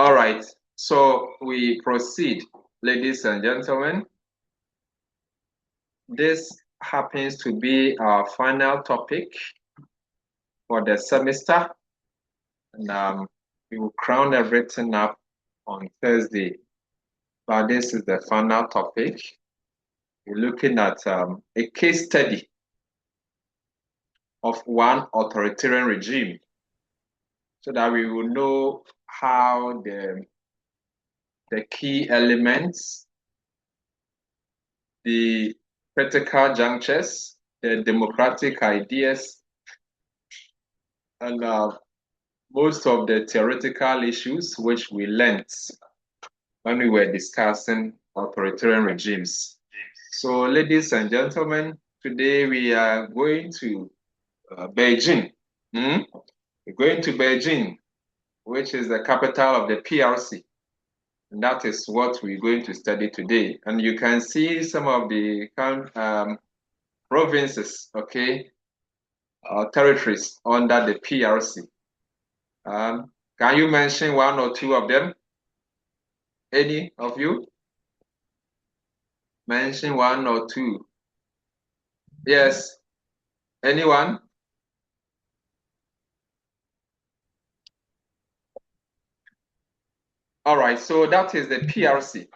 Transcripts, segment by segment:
All right, so we proceed, ladies and gentlemen. This happens to be our final topic for the semester, and we will crown everything up on Thursday. But this is the final topic. We're looking at a case study of one authoritarian regime, so that we will know how the key elements, the critical junctures, the democratic ideas, and most of the theoretical issues which we learned when we were discussing authoritarian regimes. So, ladies and gentlemen, today we are going to Beijing. We're going to Beijing, which is the capital of the PRC. And that is what we're going to study today. And you can see some of the provinces, okay, territories under the PRC. Can you mention one or two of them? Any of you? Mention one or two. Yes. Anyone? All right, so that is the PRC.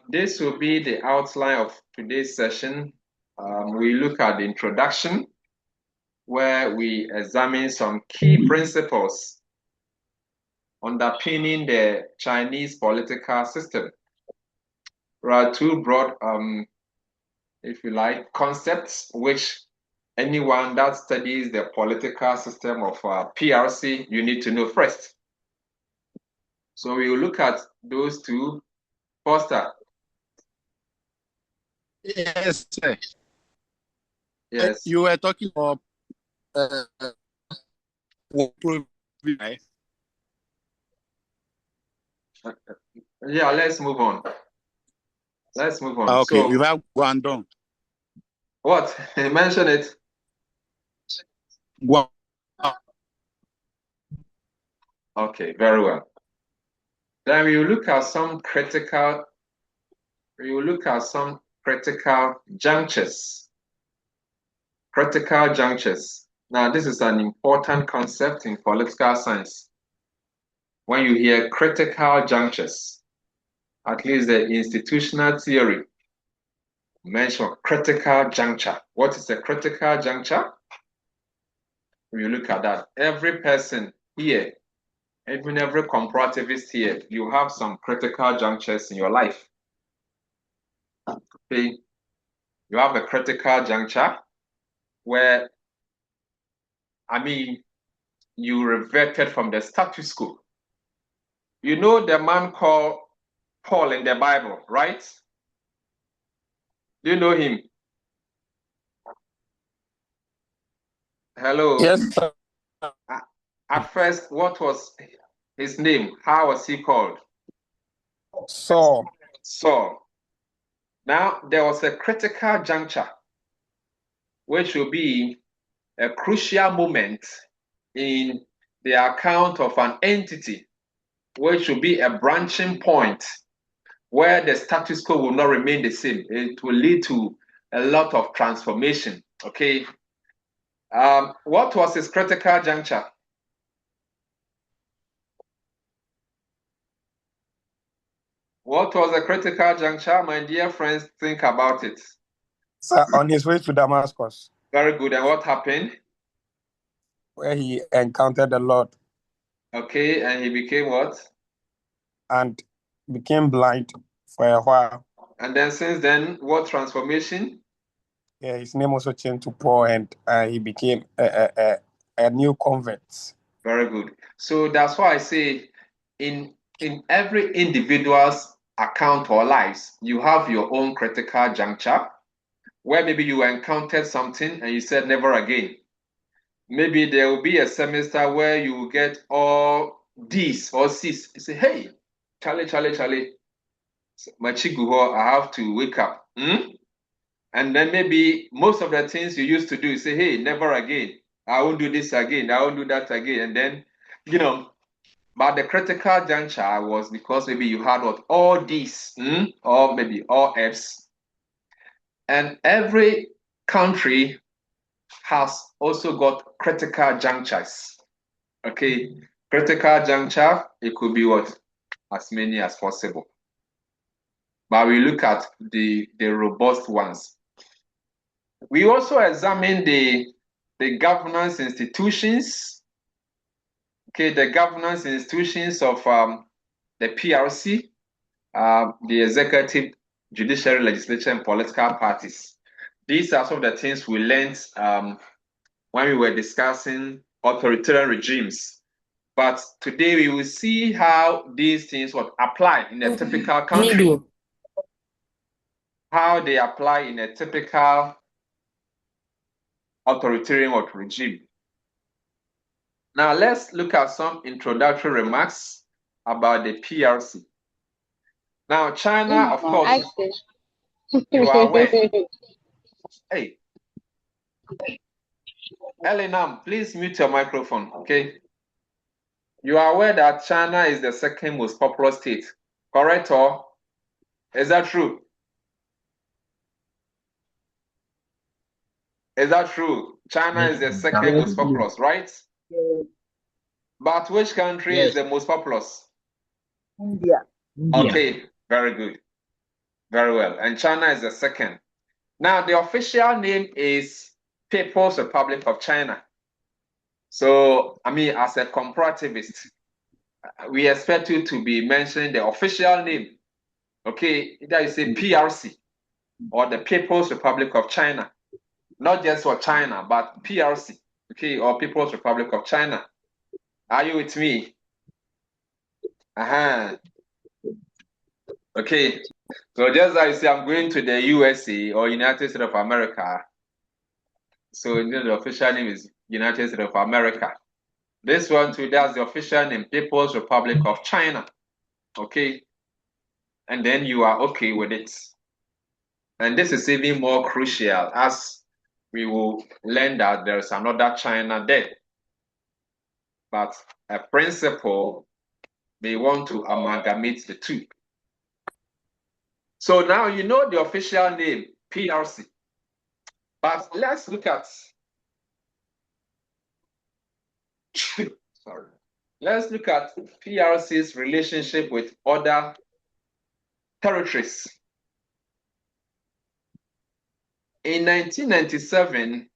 This will be the outline of today's session. We look at the introduction, where we examine some key principles underpinning the Chinese political system. There are two broad, if you like, concepts which anyone that studies the political system of PRC, you need to know first. So we will look at those two. Foster. Yes, sir. Yes. You were talking about yeah, let's move on. Let's move on. Okay, so, we have Guangdong. What? Mention it. Okay, very well. Then we will look at some critical. We will look at some critical junctures. Critical junctures. Now, this is an important concept in political science. When you hear critical junctures, at least the institutional theory mention critical juncture. What is a critical juncture? We look at that. Every person here, even every comparativist here, you have some critical junctures in your life. Okay, you have a critical juncture where, you reverted from the status quo. You know the man called Paul in the Bible, right? Do you know him? Hello? Yes, sir. At first, what was his name? How was he called? Saul. Now, there was a critical juncture, which will be a crucial moment in the account of an entity, which will be a branching point where the status quo will not remain the same. It will lead to a lot of transformation, okay? What was his critical juncture? What was the critical juncture? My dear friends, think about it. Sir, on his way to Damascus. Very good. And what happened? Where he encountered the Lord. Okay, and he became what? And became blind for a while. And then since then, what transformation? Yeah, his name also changed to Paul, and he became a new convert. Very good. So that's why I say in every individual's account or lives, you have your own critical juncture where maybe you encountered something and you said never again. Maybe there will be a semester where you will get all D's or C's. You say, hey, Charlie, Machiguho, I have to wake up. And then maybe most of the things you used to do, you say, hey, never again. I won't do this again. I won't do that again. And then, But the critical juncture was because maybe you had what all these, or maybe all Fs, and every country has also got critical junctures. Okay, critical juncture, it could be what? As many as possible. But we look at the robust ones. We also examine the governance institutions. Okay, the governance institutions of the PRC, the executive, judiciary, legislature, and political parties. These are some of the things we learned when we were discussing authoritarian regimes. But today we will see how these things would apply in a typical country. How they apply in a typical authoritarian regime. Now let's look at some introductory remarks about the PRC. Now China, of course, you are aware. Hey, Elinam, please mute your microphone, okay? You are aware that China is the second most populous state, correct or is that true? Is that true? China is the second most populous, right? But which country is the most populous? India. Okay, very good. Very well. And China is the second. Now, the official name is People's Republic of China. So, I mean, as a comparativist, we expect you to be mentioning the official name. Okay, either you say PRC or the People's Republic of China. Not just for China, but PRC, okay, or People's Republic of China. Are you with me? Okay, so just as you say, I'm going to the USA or United States of America. So the official name is United States of America. This one too, that's the official name, People's Republic of China. Okay, and then you are okay with it. And this is even more crucial as we will learn that there's another China there. But a principle, they want to amalgamate the two. So now you know the official name, PRC. But let's look at, sorry. Let's look at PRC's relationship with other territories. In 1997,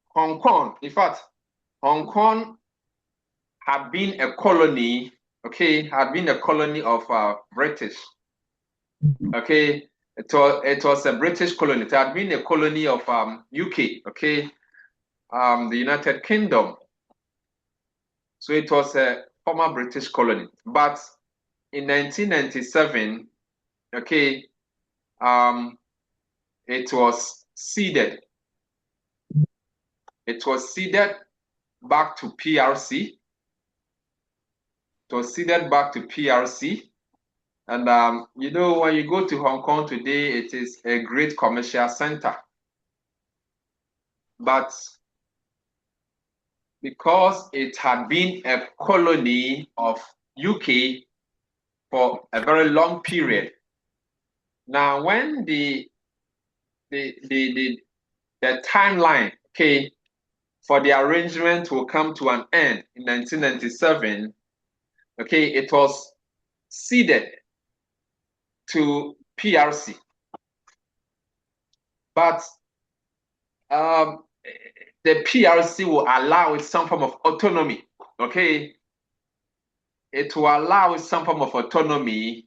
Hong Kong, in fact, Hong Kong had been a colony, okay, had been a colony of British. Okay, it was a British colony. It had been a colony of UK, okay, the United Kingdom. So it was a former British colony. But in 1997, okay, it was ceded. It was ceded back to PRC. It was ceded back to PRC. And you know, when you go to Hong Kong today, it is a great commercial center. But because it had been a colony of UK for a very long period, now when the timeline, okay, for the arrangement will come to an end in 1997, okay, it was ceded to PRC. But the PRC will allow it some form of autonomy, okay? It will allow it some form of autonomy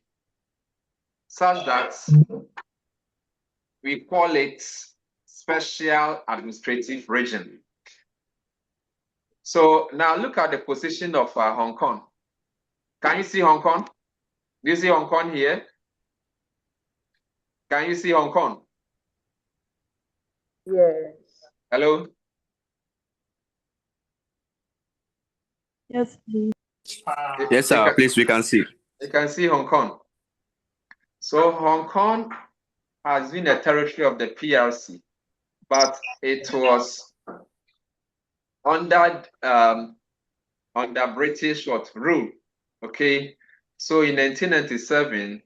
such that we call it special administrative region. So now look at the position of Hong Kong. Can you see Hong Kong? Do you see Hong Kong here? Can you see Hong Kong? Yes. Hello? Yes, please. Yes, sir. Please, we can see. You can see Hong Kong. So Hong Kong has been a territory of the PRC, but it was under under British rule. Okay, so in 1997,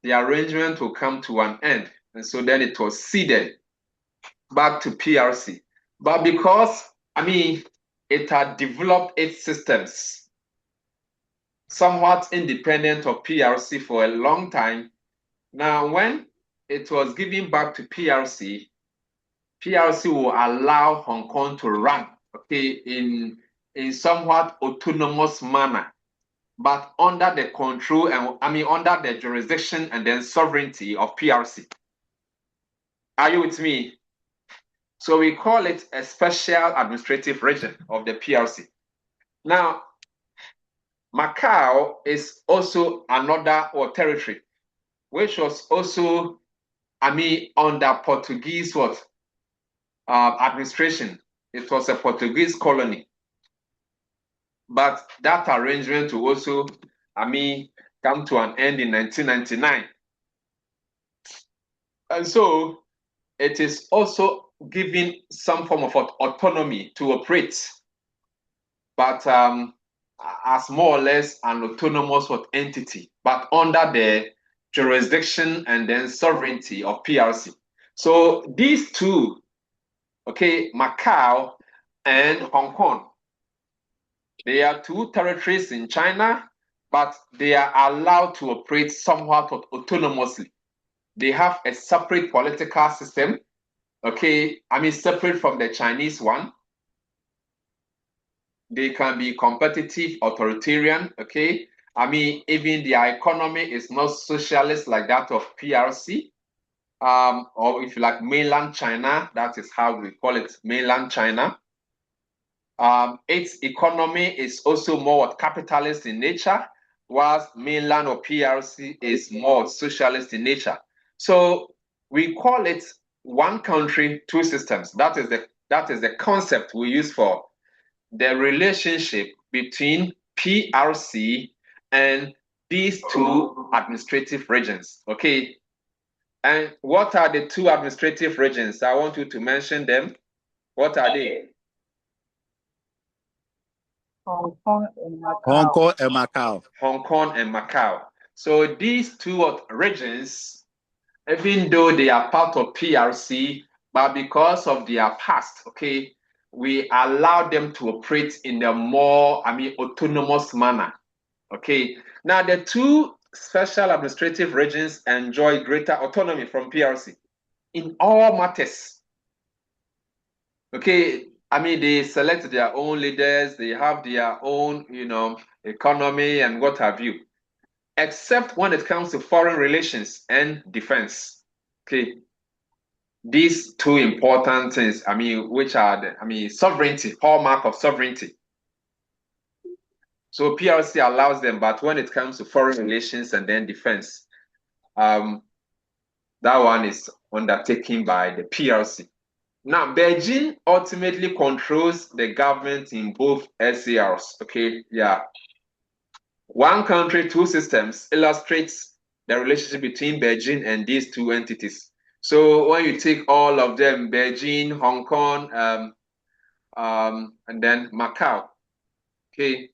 the arrangement will come to an end, and so then it was ceded back to PRC. But because it had developed its systems somewhat independent of PRC for a long time. Now, when it was given back to PRC, PRC will allow Hong Kong to run, okay, in somewhat autonomous manner, but under the control and under the jurisdiction and then sovereignty of PRC. Are you with me? So we call it a special administrative region of the PRC. Now, Macau is also another territory, which was also, under Portuguese administration. It was a Portuguese colony. But that arrangement will also, come to an end in 1999. And so it is also giving some form of autonomy to operate, but as more or less an autonomous entity, but under the jurisdiction and then sovereignty of PRC. So these two, okay, Macau and Hong Kong, they are two territories in China, but they are allowed to operate somewhat autonomously. They have a separate political system, okay, separate from the Chinese one. They can be competitive, authoritarian, okay. Even their economy is not socialist like that of PRC, or if you like, mainland China. That is how we call it, mainland China. Its economy is also more capitalist in nature, whilst mainland or PRC is more socialist in nature. So we call it one country, two systems. That is the concept we use for the relationship between PRC and these two administrative regions, okay? And what are the two administrative regions? I want you to mention them. What are they? Hong Kong and Macau. Hong Kong and Macau. Hong Kong and Macau. So these two regions, even though they are part of PRC, but because of their past, okay, we allow them to operate in a more, autonomous manner, okay? Now, the two special administrative regions enjoy greater autonomy from PRC in all matters, okay? They select their own leaders, they have their own, economy and what have you, except when it comes to foreign relations and defense, okay? These two important things, which are the, sovereignty, hallmark of sovereignty. So PRC allows them, but when it comes to foreign relations and then defense, that one is undertaken by the PRC. Now, Beijing ultimately controls the government in both SARs, okay? Yeah. One country, two systems illustrates the relationship between Beijing and these two entities. So when you take all of them, Beijing, Hong Kong, and then Macau, okay,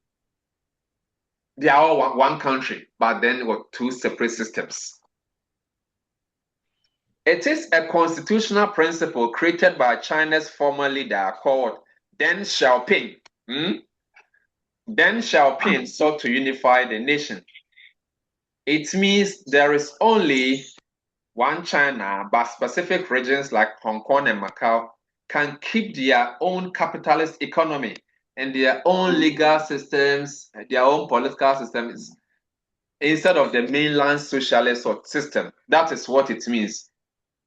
they are all one country, but then with two separate systems. It is a constitutional principle created by China's former leader called Deng Xiaoping. Deng Xiaoping sought to unify the nation. It means there is only one China, but specific regions like Hong Kong and Macau can keep their own capitalist economy and their own legal systems, their own political systems, instead of the mainland socialist system. That is what it means.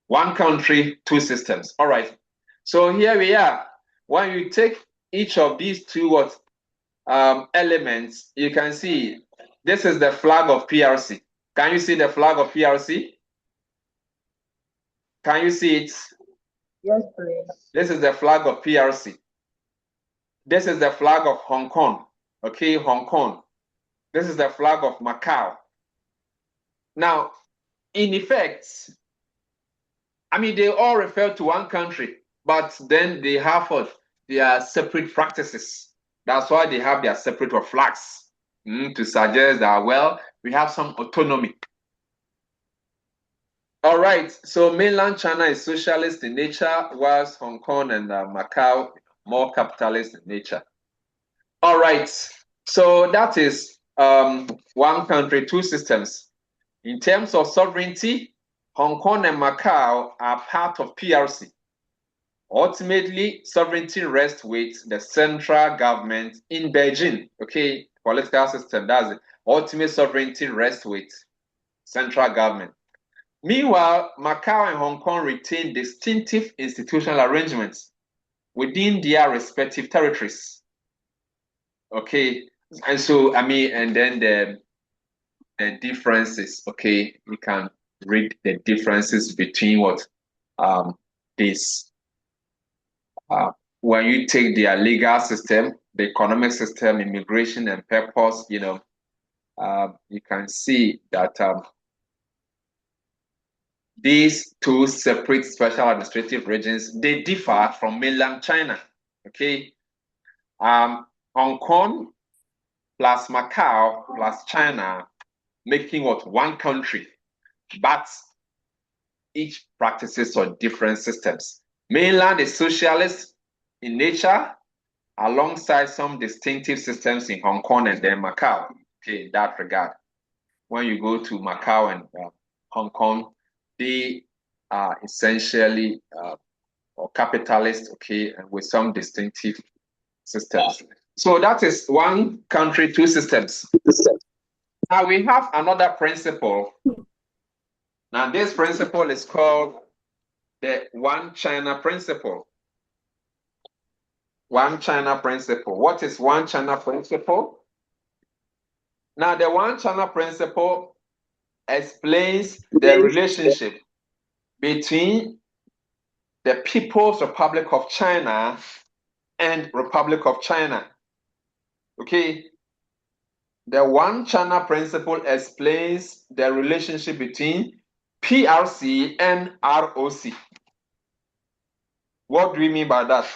One country, two systems. All right. So here we are. When you take each of these two elements, you can see this is the flag of PRC. Can you see the flag of PRC? Can you see it? Yes, please. This is the flag of PRC. This is the flag of Hong Kong. Okay, Hong Kong. This is the flag of Macau. Now, in effect, they all refer to one country, but then they have their separate practices. That's why they have their separate flags to suggest that, well, we have some autonomy. All right, so mainland China is socialist in nature, whilst Hong Kong and Macau more capitalist in nature. All right, so that is one country, two systems. In terms of sovereignty, Hong Kong and Macau are part of PRC. Ultimately, sovereignty rests with the central government in Beijing. Okay, political system, that's it. Ultimate sovereignty rests with central government. Meanwhile, Macau and Hong Kong retain distinctive institutional arrangements within their respective territories. Okay, and so, and then the differences, okay, we can read the differences between what this. When you take their legal system, the economic system, immigration and purpose, you can see that these two separate special administrative regions, they differ from mainland China. Okay, Hong Kong plus Macau plus China, making what one country, but each practices on different systems. Mainland is socialist in nature, alongside some distinctive systems in Hong Kong and then Macau. Okay, in that regard, when you go to Macau and Hong Kong, they are essentially or capitalist, okay, and with some distinctive systems. So that is one country, two systems. Now we have another principle. Now this principle is called the One China principle. One China principle. What is One China principle? Now the One China principle explains the relationship between the People's Republic of China and Republic of China. Okay, the One China principle explains the relationship between PRC and ROC. What do we mean by that?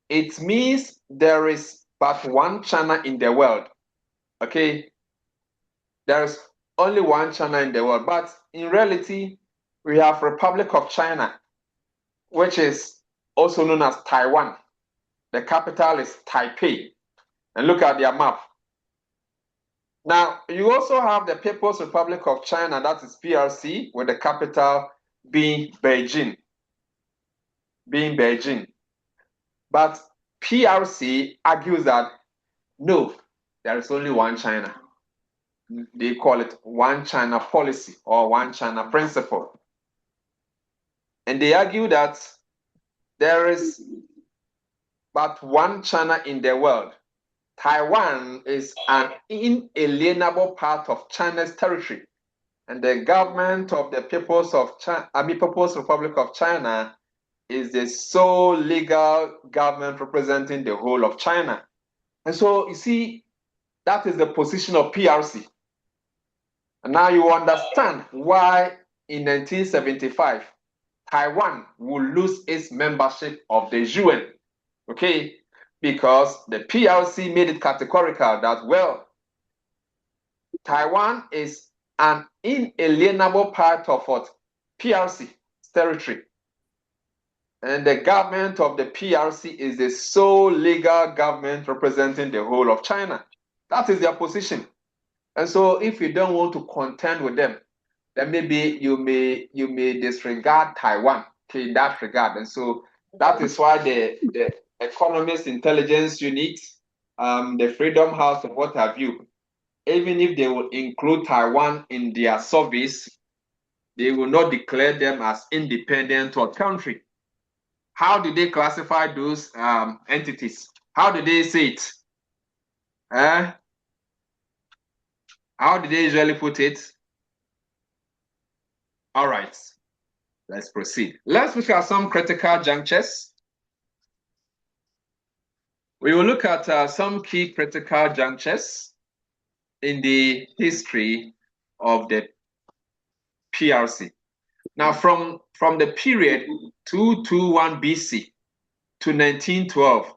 It means there is but one China in the world. Okay, there's only one China in the world, but in reality, we have Republic of China, which is also known as Taiwan. The capital is Taipei. And look at their map. Now, you also have the People's Republic of China, that is PRC, with the capital being Beijing. But PRC argues that, no, there is only one China. They call it One China policy or One China principle. And they argue that there is but one China in the world. Taiwan is an inalienable part of China's territory, and the government of the People's Republic of China is the sole legal government representing the whole of China. And so you see, that is the position of PRC. And now you understand why in 1975, Taiwan will lose its membership of the UN. Okay, because the PRC made it categorical that, well, Taiwan is an inalienable part of what? PRC territory. And the government of the PRC is the sole legal government representing the whole of China. That is their position. And so if you don't want to contend with them, then maybe you may disregard Taiwan in that regard. And so that is why the Economist Intelligence Unit, the Freedom House, and what have you, even if they will include Taiwan in their service, they will not declare them as independent or country. How do they classify those entities? How do they say it? How do they usually put it? All right, let's proceed. Let's look at some critical junctures. We will look at some key critical junctures in the history of the PRC. Now, from the period 221 BC to 1912,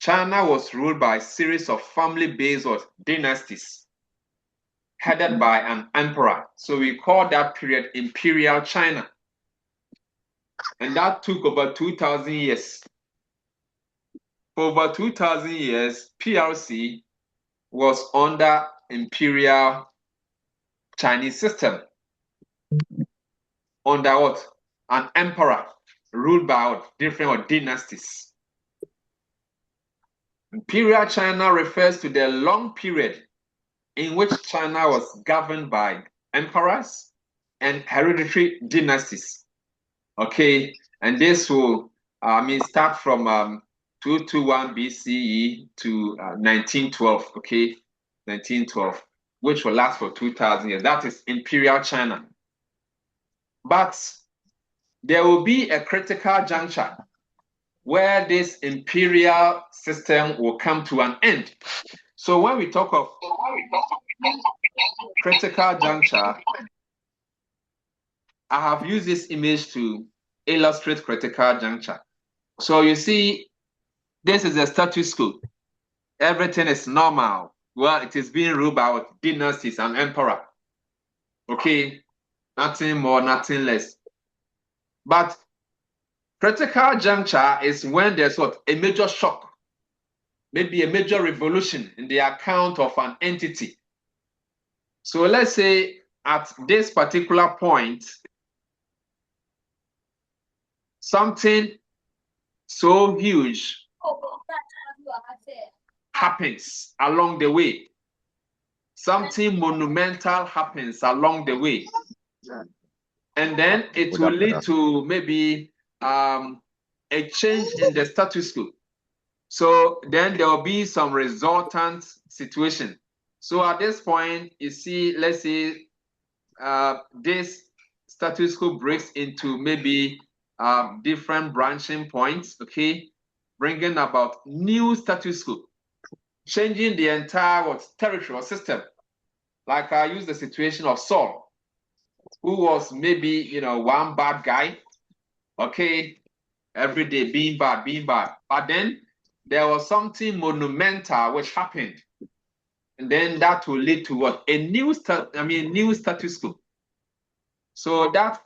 China was ruled by a series of family-based dynasties headed by an emperor. So we call that period Imperial China. And that took over 2,000 years. For over 2,000 years, PRC was under Imperial Chinese system. Under what? An emperor ruled by different dynasties. Imperial China refers to the long period in which China was governed by emperors and hereditary dynasties. Okay, and this will start from 221 BCE to 1912. Okay, 1912, which will last for 2,000 years. That is Imperial China. But there will be a critical juncture where this imperial system will come to an end. So when we talk of critical juncture, I have used this image to illustrate critical juncture. So you see, this is a status quo. Everything is normal. Well, it is being ruled by dynasties and emperor. Okay, nothing more, nothing less. But critical juncture is when there's a major shock, maybe a major revolution in the account of an entity. So let's say at this particular point, something so huge happens along the way. Something monumental happens along the way. And then it will lead to maybe a change in the status quo. So then there will be some resultant situation. So at this point, you see, let's say this status quo breaks into maybe different branching points, okay, bringing about new status quo, changing the entire territorial system. Like I use the situation of Saul, who was maybe, one bad guy, okay, every day being bad. But then there was something monumental which happened. And then that will lead to what? A new status quo. So that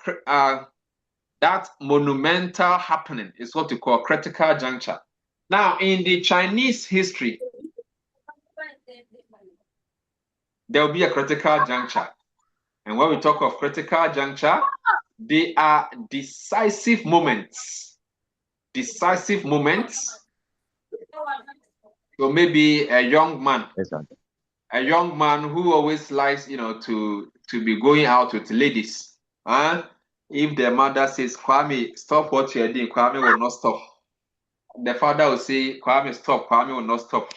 monumental happening is what we call critical juncture. Now, in the Chinese history, there will be a critical juncture. And when we talk of critical juncture, they are decisive moments. Decisive moments. So maybe a young man. A young man who always likes, to be going out with ladies. If the mother says, Kwame, stop what you're doing, Kwame will not stop. The father will say, Kwame, stop, Kwame will not stop.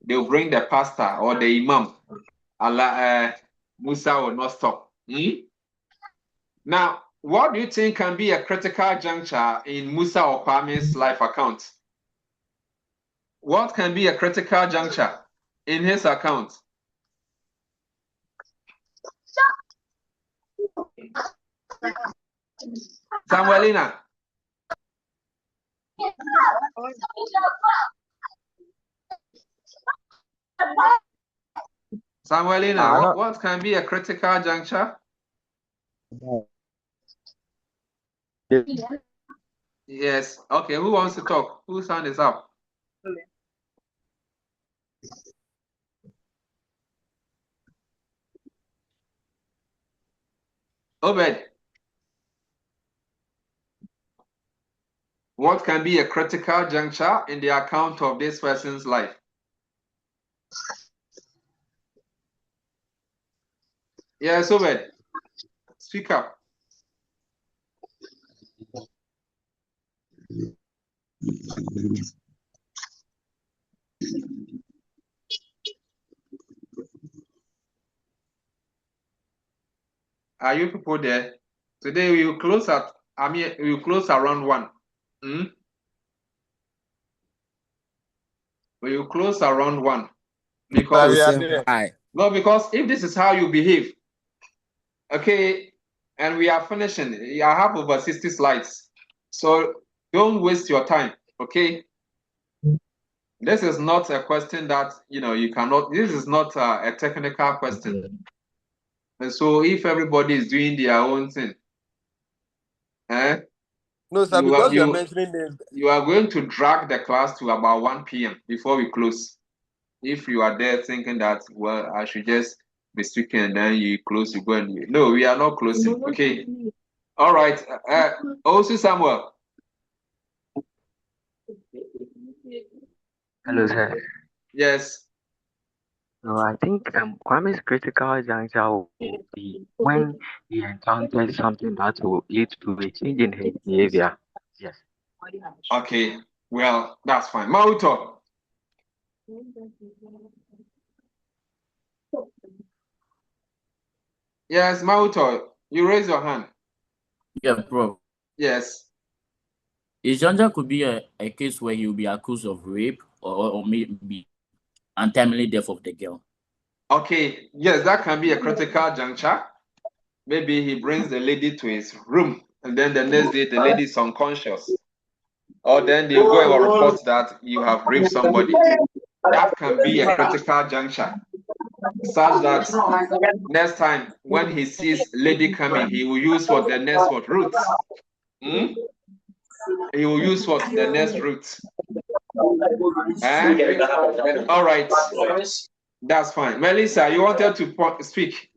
They will bring the pastor or the imam. Musa will not stop. Now, what do you think can be a critical juncture in Musa or Kwame's life account? What can be a critical juncture in his account? Samuelina. Samuelina, what can be a critical juncture? Yes. Okay, who wants to talk? Whose hand is up? Obed. What can be a critical juncture in the account of this person's life? Yes, Obed. Speak up. Are you people there? Today we will close we will close around 1. We will close around 1. Because if this is how you behave, okay, and we are finishing. I have over 60 slides. So don't waste your time, okay? This is not a question that, you cannot, this is not a technical question. And so if everybody is doing their own thing, No, sir, because you are mentioning this. You are going to drag the class to about 1 p.m. before we close. If you are there thinking that, well, I should just be speaking and then you close, you go and you. No, we are not closing. Okay. All right. Also, Samuel. Hello, sir. Yes. So I think Kwame's critical juncture will be when he encounters something that will lead to a change in his behavior. Yes. Okay. Well, that's fine. Mauto. Yes, Mauto. You raise your hand. Yeah, bro. Yes. His juncture could be a case where he'll be accused of rape or maybe untimely death of the girl. Okay. Yes, that can be a critical juncture. Maybe he brings the lady to his room and then the next day the lady is unconscious. Or then they go and report that you have raped somebody. That can be a critical juncture, such that next time when he sees lady coming, he will use what the next route. He will use what the next route. All right, that's fine. Melissa, you wanted to speak,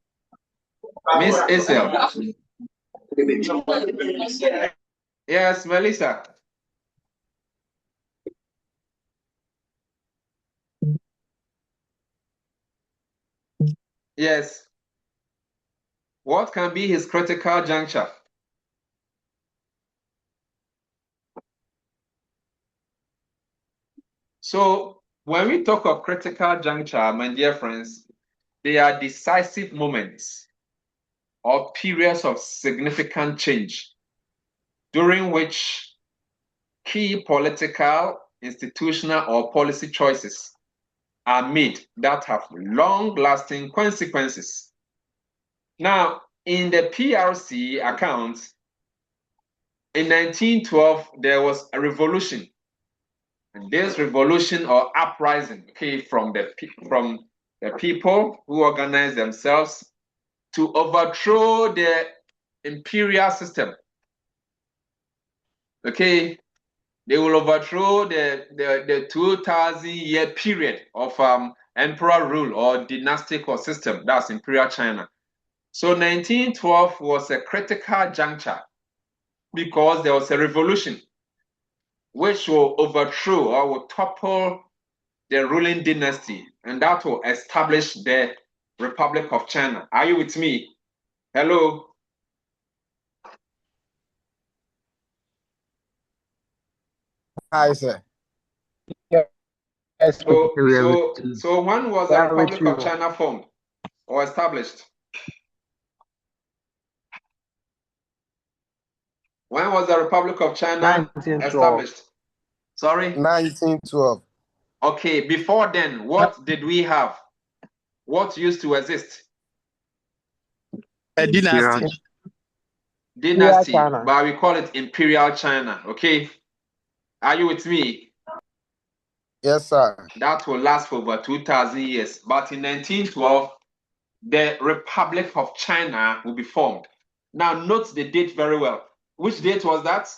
Miss Isel. Yes, Melissa. Yes. What can be his critical juncture? So when we talk of critical juncture, my dear friends, they are decisive moments or periods of significant change during which key political, institutional, or policy choices are made that have long-lasting consequences. Now, in the PRC account, in 1912, there was a revolution. And this revolution or uprising came from the people who organized themselves to overthrow the imperial system. Okay, they will overthrow the 2,000-year period of emperor rule or dynastic or system. That's imperial China. So 1912 was a critical juncture because there was a revolution which will overthrow or will topple the ruling dynasty, and that will establish the Republic of China. Are you with me? Hello? Hi, sir. Yes. So when was the Republic of China formed or established? When was the Republic of China established? Sorry? 1912. Okay, before then, what did we have? What used to exist? A dynasty. Dynasty, but we call it Imperial China, okay? Are you with me? Yes, sir. That will last for over 2,000 years. But in 1912, the Republic of China will be formed. Now, note the date very well. Which date was that?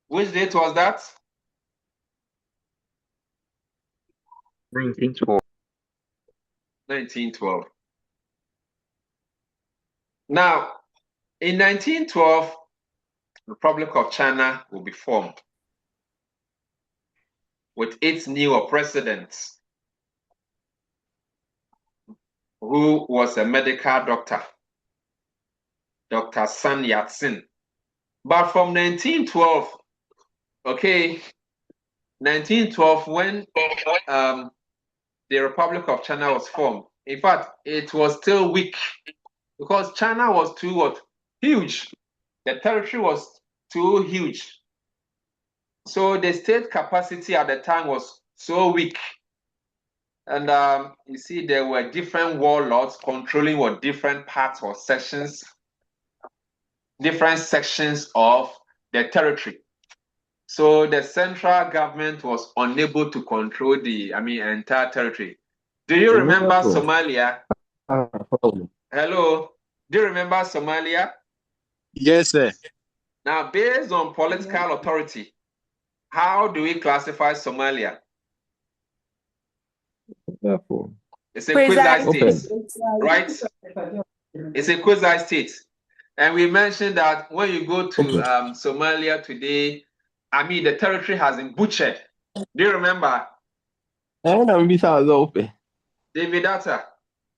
Which date was that? 1912. 1912. Now, in 1912, Republic of China will be formed with its new president, who was a medical doctor, Dr. Sun Yat-sen. But from 1912, okay, 1912, when the Republic of China was formed, in fact, it was still weak because China was too what? Huge. The territory was too huge. So the state capacity at the time was so weak. And you see, there were different warlords controlling what different parts or sections, different sections of the territory. So the central government was unable to control the, entire territory. Do you remember Somalia? Hello? Do you remember Somalia? Yes, sir. Now, based on political authority, how do we classify Somalia? It's a quasi-state, right? It's a quasi-state. And we mentioned that when you go to Somalia today, the territory has been butchered. Do you remember? David Data,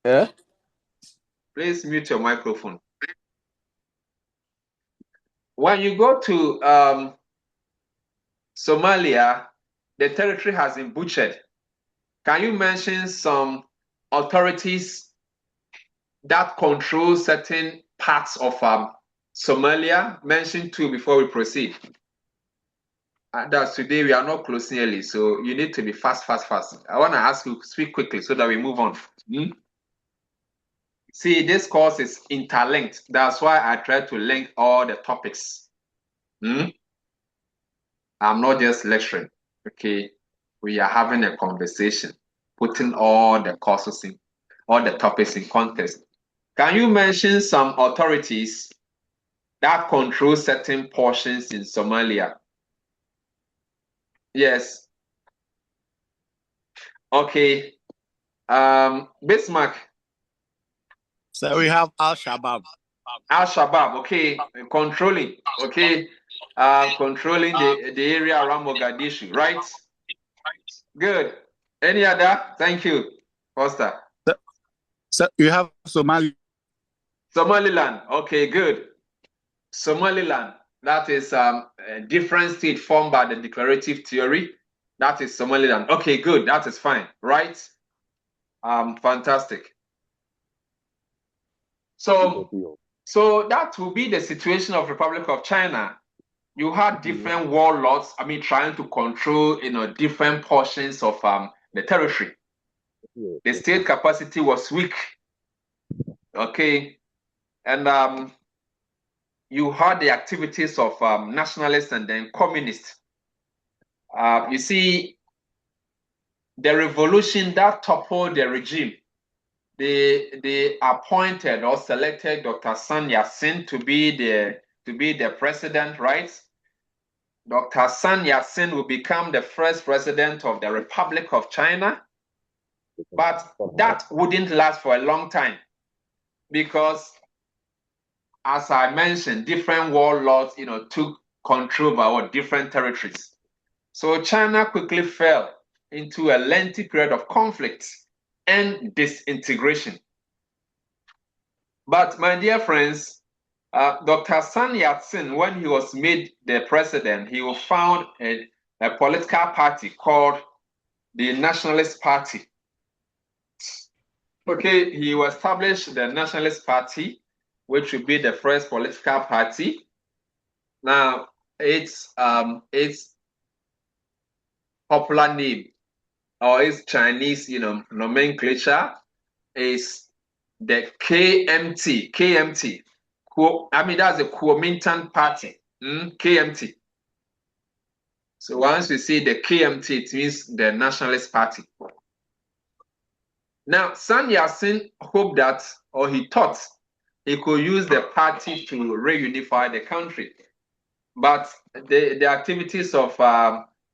Yeah? please mute your microphone. When you go to Somalia, the territory has been butchered. Can you mention some authorities that control certain parts of Somalia? Mention two before we proceed. That's today we are not closing early, so you need to be fast. I want to ask you to speak quickly so that we move on. See, this course is interlinked. That's why I try to link all the topics. I'm not just lecturing, okay? We are having a conversation, putting all the courses in, all the topics in context. Can you mention some authorities that control certain portions in Somalia? Yes. Okay. Bismarck. So we have Al-Shabaab. Al-Shabaab, okay, controlling, okay, controlling the area around Mogadishu, right? Good. Any other? Thank you, Foster. So you have Somaliland. Okay, good. Somaliland, that is a different state formed by the declarative theory. That is Somaliland. Okay, good. That is fine, right? Fantastic. So that will be the situation of Republic of China. You had different warlords, trying to control, different portions of the territory. The state capacity was weak. Okay. And you had the activities of nationalists and then communists. You see, the revolution that toppled the regime, they appointed or selected Dr. Sun Yat-sen to be the president, right? Dr. Sun Yat-sen will become the first president of the Republic of China, but that wouldn't last for a long time because, as I mentioned, different warlords, took control over different territories. So China quickly fell into a lengthy period of conflict and disintegration. But my dear friends, Dr. Sun Yat-sen, when he was made the president, he found a political party called the Nationalist Party. Okay, he established the Nationalist Party, which would be the first political party. Now, its popular name or its Chinese, nomenclature is the KMT. KMT. That's the Kuomintang Party. KMT. So once we see the KMT, it means the Nationalist Party. Now, Sun Yat-sen hoped that, or he thought, he could use the party to reunify the country. But the activities of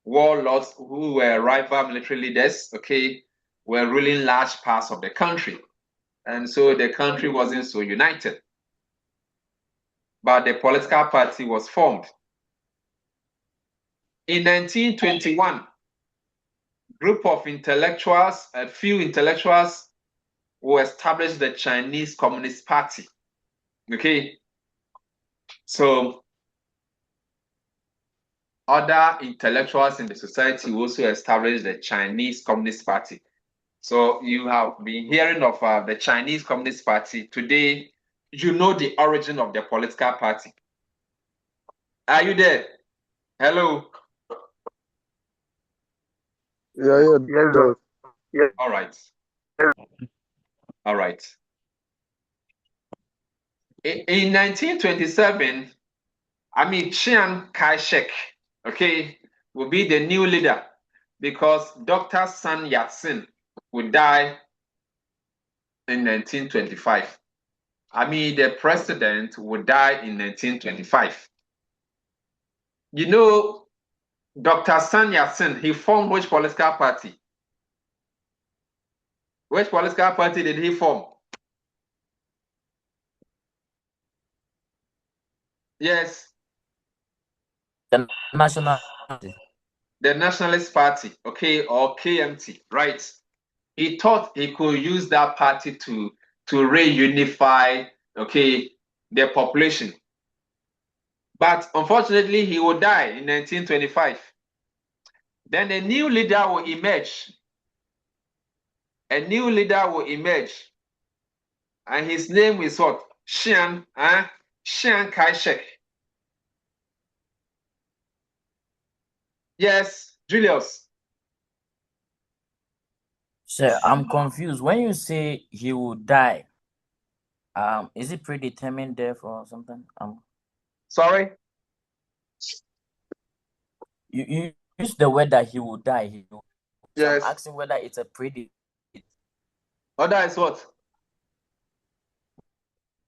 warlords who were rival military leaders, okay, were ruling large parts of the country. And so the country wasn't so united. But the political party was formed. In 1921, group of intellectuals, a few intellectuals, who established the Chinese Communist Party. Okay, so other intellectuals in the society also established the Chinese Communist Party. So you have been hearing of the Chinese Communist Party. Today, you know the origin of the political party. Are you there? Hello? Yeah. All right. All right. In 1927, Chiang Kai-shek, okay, will be the new leader because Dr. Sun Yat-sen will die in 1925. I mean, the president will die in 1925. You know, Dr. Sun Yat-sen, he formed which political party? Which political party did he form? Yes. The National Party. The Nationalist Party, okay, or KMT, right? He thought he could use that party to reunify, okay, the population. But unfortunately, he will die in 1925. Then a new leader will emerge. A new leader will emerge. And his name is what? Chiang Kai-shek. Yes, Julius. Sir, I'm confused. When you say he will die, is it predetermined death or something? Sorry? You use the word that he will die. So Yes. I'm asking whether it's a predetermined. Other is what?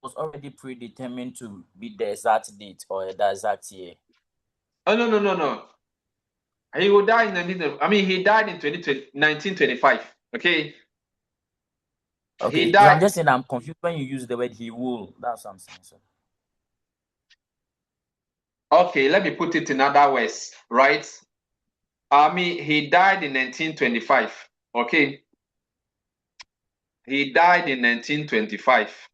Was already predetermined to be the exact date or the exact year. Oh, no. He will die in 1925. He died in 1925. Okay. Okay. He died. I'm just saying I'm confused when you use the word he will. That's what I'm saying. So. Okay, let me put it in other words, right? He died in 1925. Okay. He died in 1925.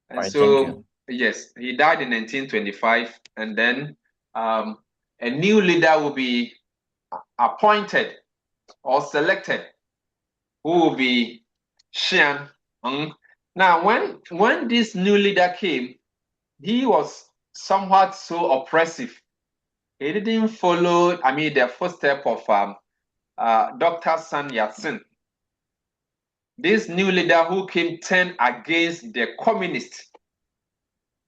And Right, so, thank you. yes, he died in 1925. And then a new leader will be appointed or selected, who will be Xian. Now, when this new leader came, he was somewhat so oppressive. He didn't follow, the footstep of Dr. Sun Yat-sen. This new leader who came turned against the communists.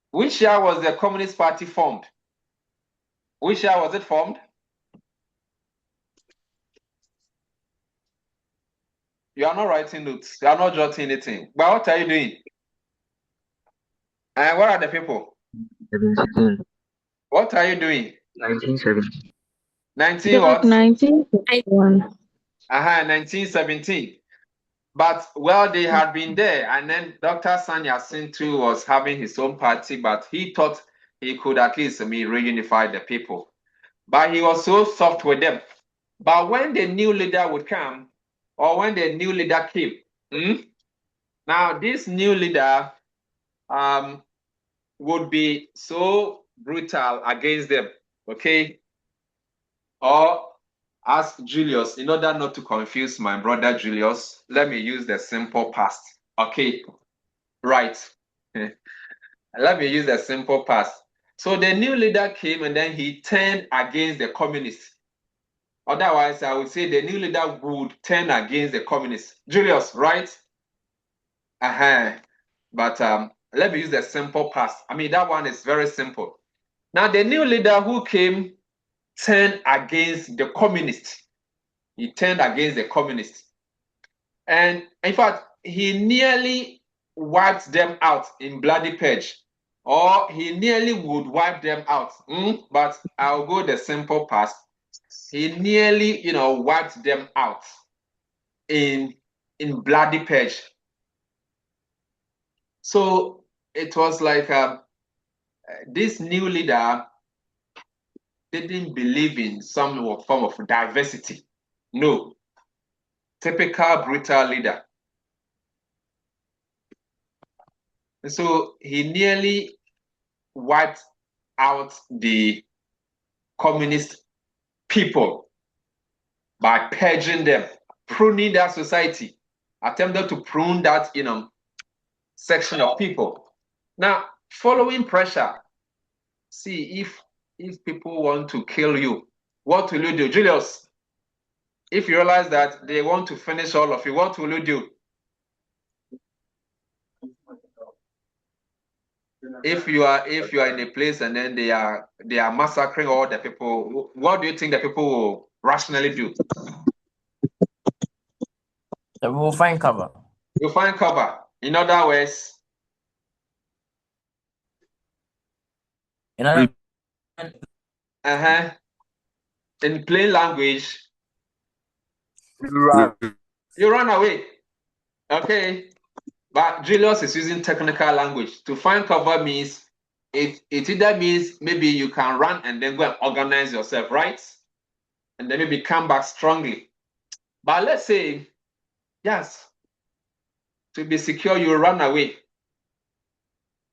Which year was the Communist Party formed? Which year was it formed? You are not writing notes. You are not jotting anything. But what are you doing? And what are the people? 17. What are you doing? 1970. 19 what? 1951. 1917. But, well, they had been there. And then Dr. Sun Yat-sen too was having his own party, but he thought he could at least reunify the people. But he was so soft with them. But when the new leader would come, or when the new leader came, now this new leader would be so brutal against them, okay? Or as Julius, in order not to confuse my brother Julius, let me use the simple past, okay? Right. Let me use the simple past. So the new leader came and then he turned against the communists. Otherwise, I would say the new leader would turn against the communists. Julius, right? But let me use the simple past. That one is very simple. Now, the new leader who came turned against the communists. He turned against the communists. And in fact, he nearly wiped them out in bloody purge. Or he nearly would wipe them out. But I'll go the simple past. He nearly, wiped them out in bloody purge. So it was like this new leader didn't believe in some form of diversity. No. Typical brutal leader. So he nearly wiped out the communist people by purging them, pruning that society, attempted to prune that, section of people. Now, following pressure, see if people want to kill you, what will you do? Julius, if you realize that they want to finish all of you, what will you do? if you are in a place and then they are massacring all the people, what do you think the people will rationally do? They will find cover. You find cover. In other words, In plain language, run. you run away. Okay. But Julius is using technical language. To find cover means it either means maybe you can run and then go and organize yourself, right? And then maybe come back strongly. But let's say, yes, to be secure, you run away.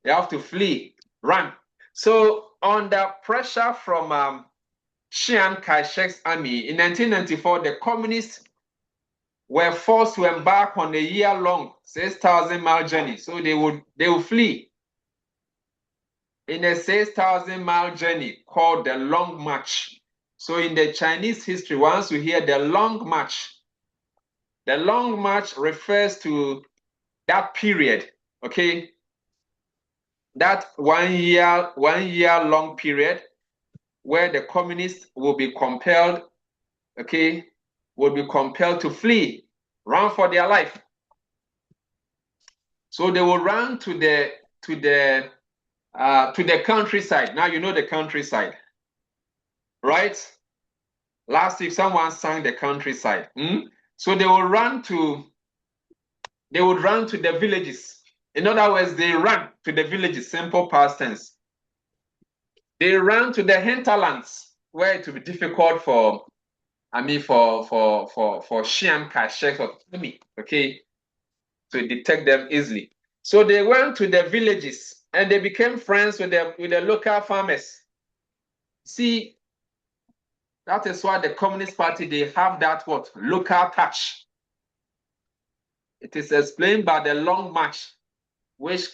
You have to flee, run. So under pressure from Chiang Kai-shek's army in 1994, the communists were forced to embark on a year-long 6,000-mile journey. So they would flee in a 6,000-mile journey called the Long March. So in the Chinese history, once you hear the Long March refers to that period, okay? That 1 year long period where the communists will be compelled, to flee, run for their life. So they will run to the countryside. Now you know the countryside, right? Last week someone sang the countryside. So they will run to the villages. In other words, they run to the villages, simple past tense. They run to the hinterlands where it will be difficult for Chiang Kai-shek's army, to detect them easily. So they went to the villages and they became friends with the local farmers. See, that is why the Communist Party, they have that local touch. It is explained by the Long March, which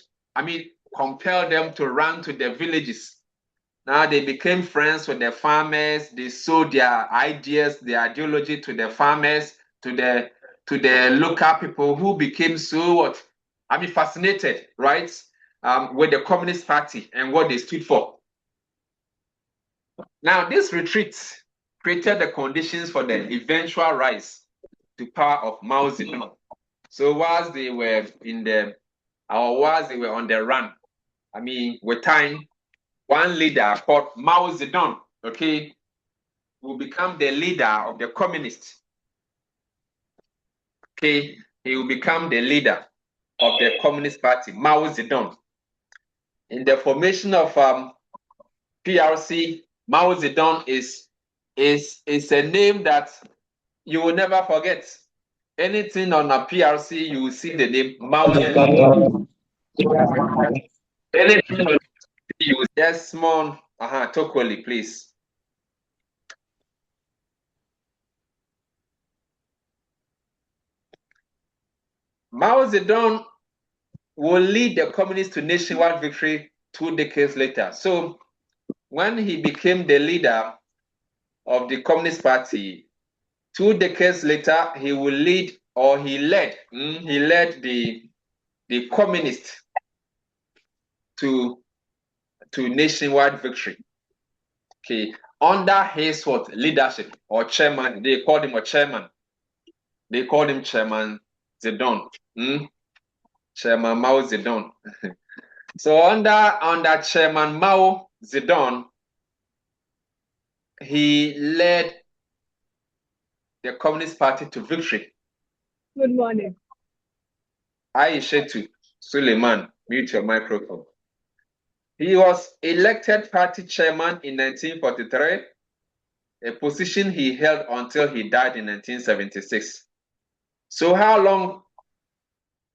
compelled them to run to the villages. Now they became friends with the farmers. They sold their ideas, their ideology to the farmers, to the local people who became so fascinated, right, with the Communist Party and what they stood for. Now this retreat created the conditions for the eventual rise to power of Mao Zedong. So whilst they were on the run, with time, one leader called Mao Zedong, will become the leader of the communists. He will become the leader of the Communist Party, Mao Zedong. In the formation of PRC, Mao Zedong is a name that you will never forget. Anything on a PRC, you will see the name Mao Zedong. Anything on you will just small, Tokoli, please. Mao Zedong will lead the communists to nationwide victory 2 decades later. So when he became the leader of the Communist Party, 2 decades later, he led the communists to nationwide victory. Under his leadership or chairman, they called him a chairman. They called him Chairman Zedong. Chairman Mao Zedong. So under Chairman Mao Zedong, he led the Communist Party to victory. Good morning. Aishetu Suleiman, mute your microphone. He was elected party chairman in 1943, a position he held until he died in 1976. So how long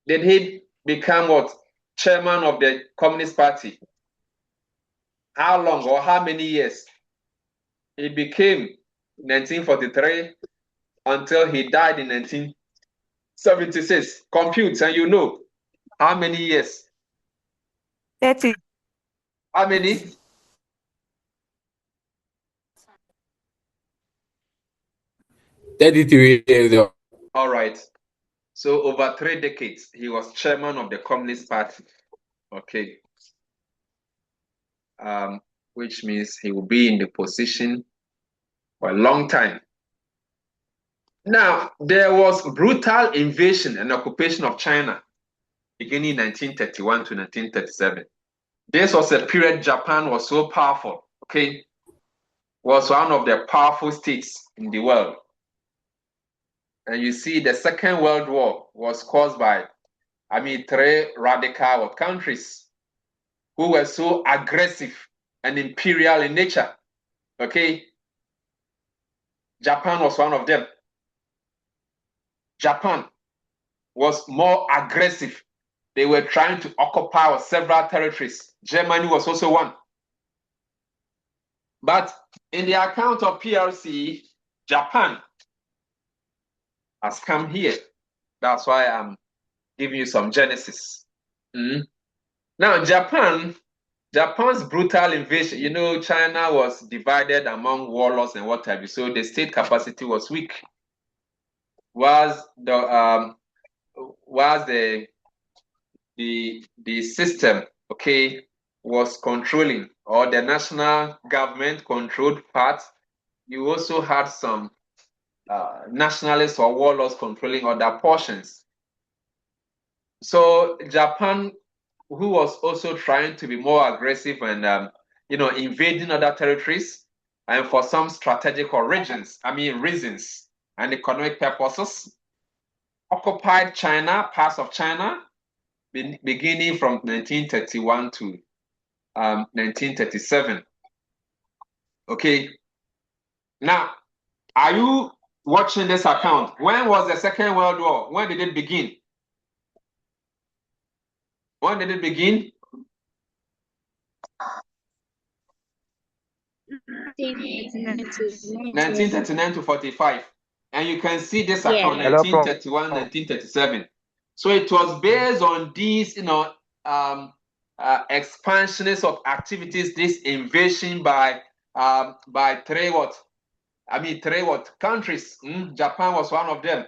did he become chairman of the Communist Party? How long or how many years? He became 1943 until he died in 1976. Compute and you know how many years? 30. How many? 33 years. All right. So over 3 decades, he was chairman of the Communist Party. Okay. which means he will be in the position for a long time. Now, there was brutal invasion and occupation of China beginning in 1931 to 1937. This was a period Japan was so powerful, okay? Was one of the powerful states in the world. And you see, the Second World War was caused by, three radical countries who were so aggressive and imperial in nature, okay? Japan was one of them. Japan was more aggressive. They were trying to occupy several territories. Germany was also one. But in the account of PRC, Japan has come here. That's why I'm giving you some genesis. Now, Japan's brutal invasion, you know, China was divided among warlords and what have you, so the state capacity was weak. Was the system, okay, was controlling, or the national government controlled parts. You also had some nationalists or warlords controlling other portions. So Japan, who was also trying to be more aggressive and invading other territories, and for some strategic reasons and economic purposes, occupied China, parts of China, beginning from 1931 to 1937. Okay. Now, are you watching this account? When was the Second World War? When did it begin? When did it begin? 1939 to 45. And you can see this account, 1931, 1937. So it was based on these, expansionist of activities, this invasion by three countries. Japan was one of them.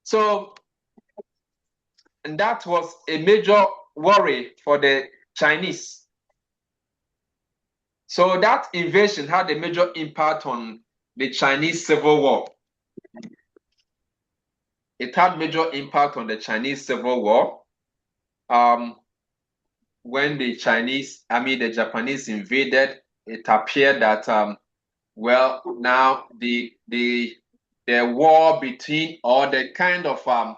So, and that was a major worry for the Chinese. So that invasion had a major impact on the Chinese Civil War. It had major impact on the Chinese Civil War. When the Japanese invaded, it appeared that now the war between, or the kind of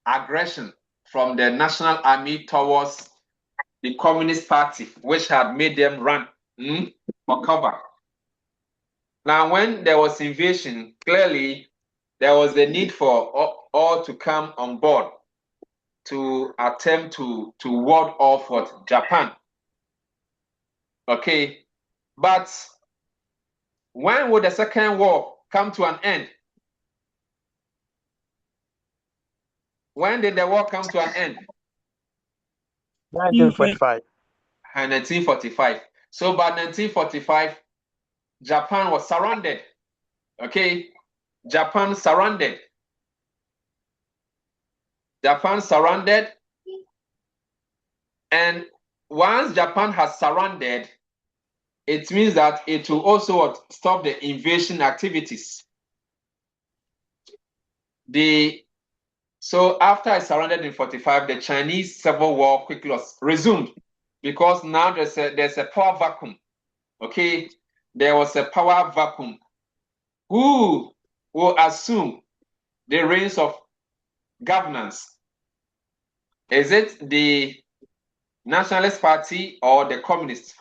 aggression from the National Army towards the Communist Party, which had made them run for cover. Now, when there was invasion, clearly there was the need for all to come on board to attempt to ward off Japan. Okay, but when would the Second War come to an end? When did the war come to an end? 1945. 1945. So by 1945, Japan was surrounded. Okay, Japan surrounded. And once Japan has surrounded, it means that it will also stop the invasion activities. So after it surrounded in 45, the Chinese Civil War quickly was resumed, because now there's a power vacuum. Okay, there was a power vacuum. Who will assume the reins of governance? Is it the Nationalist Party or the Communists?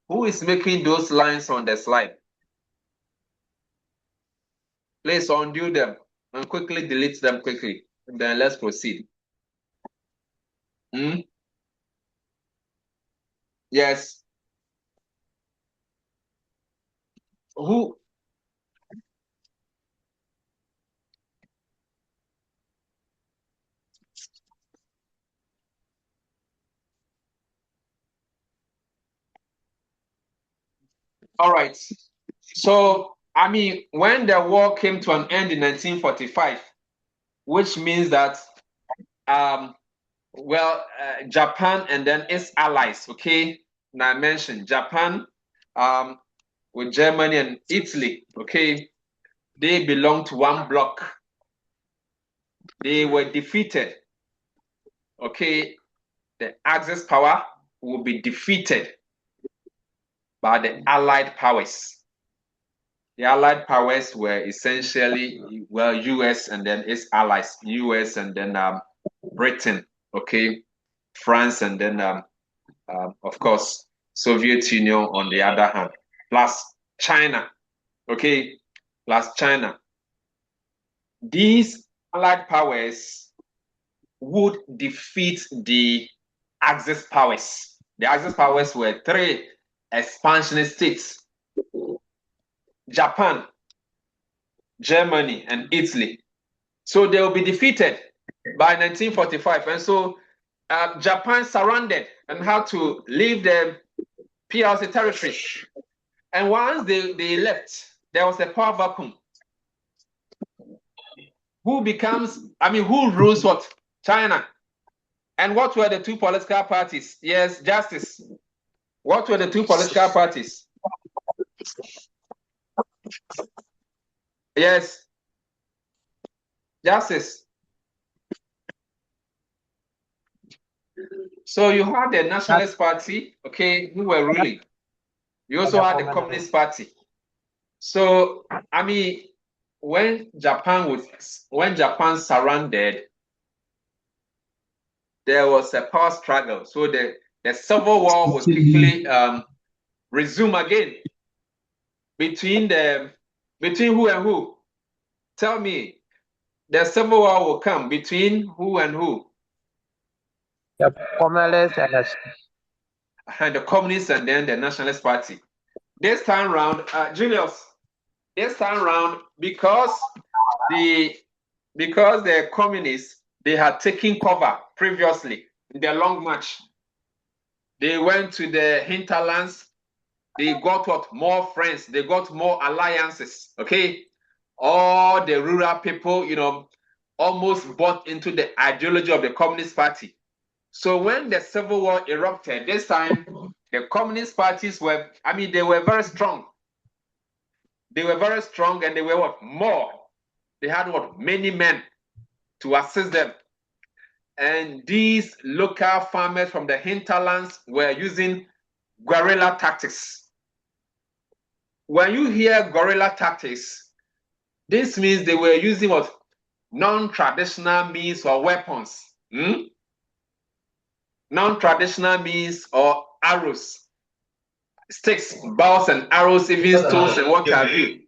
Who is making those lines on the slide? Please undo them and quickly delete them quickly. And then let's proceed. Yes. Who? All right. So I mean, when the war came to an end in 1945, which means that, Japan and then its allies, okay? Now I mentioned Japan with Germany and Italy, okay? They belong to one bloc. They were defeated, okay? The Axis power will be defeated by the Allied powers. The Allied powers were essentially, US and then its allies, US and then Britain, okay, France and then, of course, Soviet Union on the other hand, plus China, okay, plus China. These Allied powers would defeat the Axis powers. The Axis powers were three expansionist states: Japan, Germany, and Italy. So they will be defeated by 1945. And so Japan surrendered and had to leave the PRC territory. And once they left, there was a power vacuum. Who rules what? China. And what were the two political parties? Yes, justice. What were the two political parties? Yes, justice. So you had the Nationalist Party, okay, who were ruling. You also had the Communist Party. So, I mean, when Japan surrendered, there was a power struggle. So the civil war was quickly resumed again between who and who? Tell me, the civil war will come between who and who? The Communists and the Communists and then the Nationalist Party. This time round, Julius, because the Communists, they had taken cover previously in their long march. They went to the hinterlands. They got more friends. They got more alliances. Okay, all the rural people, almost bought into the ideology of the Communist Party. So when the Civil War erupted, this time the Communist parties were, they were very strong. They were very strong, and they were more. They had many men to assist them. And these local farmers from the hinterlands were using guerrilla tactics. When you hear guerrilla tactics, this means they were using non-traditional means or weapons. Non-traditional means or arrows, sticks, bows and arrows, even stones and what have you.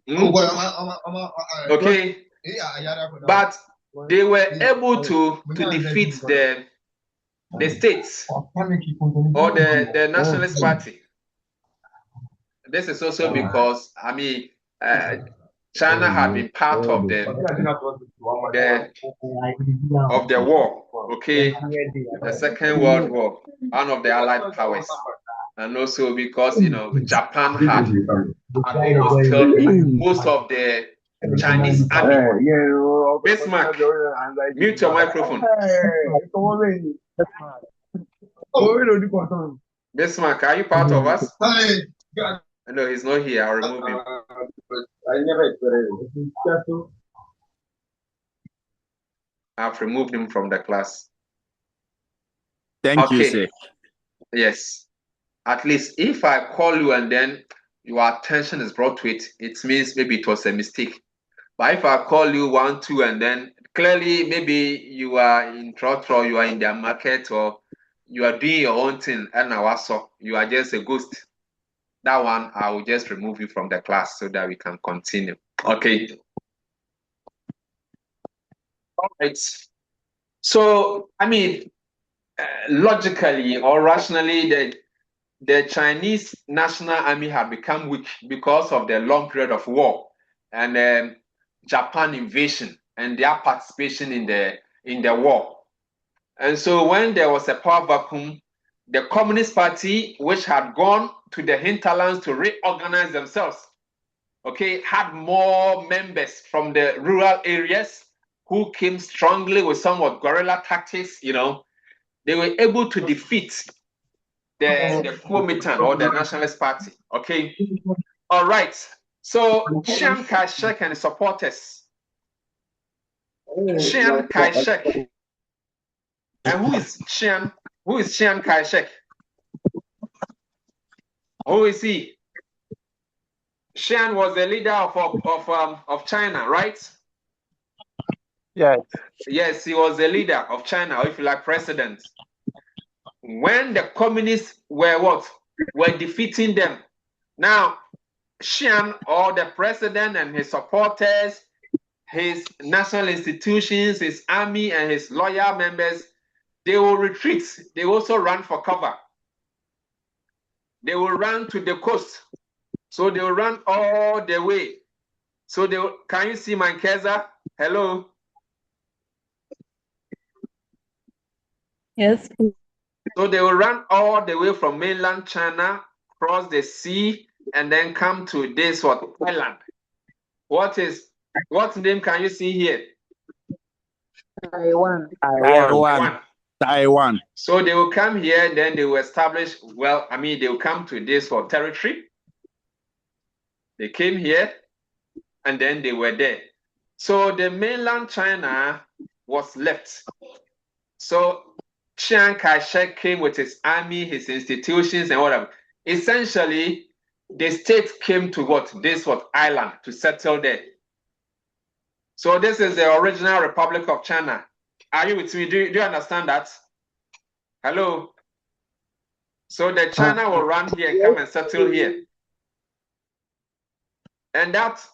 Okay, but they were able to defeat the states or the Nationalist Party. This is also because China had been part of the war, okay, the Second World War, one of the Allied powers, and also because Japan had almost killed most of the Chinese army. Bismarck, mute your microphone. Bismarck, are you part of us? No, he's not here. I'll remove him. I've removed him from the class. Thank you, sir. Yes. At least if I call you and then your attention is brought to it, it means maybe it was a mistake. But if I call you 1, 2, and then clearly maybe you are in trouble, you are in the market, or you are doing your own thing, and also you are just a ghost. That one, I will just remove you from the class so that we can continue. Okay. All right. So, logically or rationally, the Chinese National Army had become weak because of the long period of war and Japan invasion and their participation in the war. And so when there was a power vacuum, the Communist Party, which had gone to the hinterlands to reorganize themselves, okay, had more members from the rural areas who came strongly with somewhat guerrilla tactics, you know, they were able to defeat the Kuomintang or the Nationalist Party. Okay. All right. So Chiang Kai-shek and his supporters. Chiang Kai-shek. And who is Chiang? Who is Chiang Kai-shek? Who is he? Chiang was the leader of China, right? Yes. Yes, he was the leader of China, or if you like, president. When the communists were what? Were defeating them. Now, Chiang, or the president and his supporters, his national institutions, his army, and his loyal members, they will retreat. They also run for cover. They will run to the coast. So they will run all the way. So they will, can you see my cursor? Hello? Yes. So they will run all the way from mainland China, cross the sea, and then come to this island. What name can you see here? Taiwan. Taiwan. So they will come here, then they will establish, well, I mean, they will come to this territory. They came here, and then they were there. So the mainland China was left. So Chiang Kai-shek came with his army, his institutions, and whatever. Essentially, the state came to this island to settle there. So this is the original Republic of China. Are you with me? Do you understand that? Hello? So the China will run here and come and settle here. And that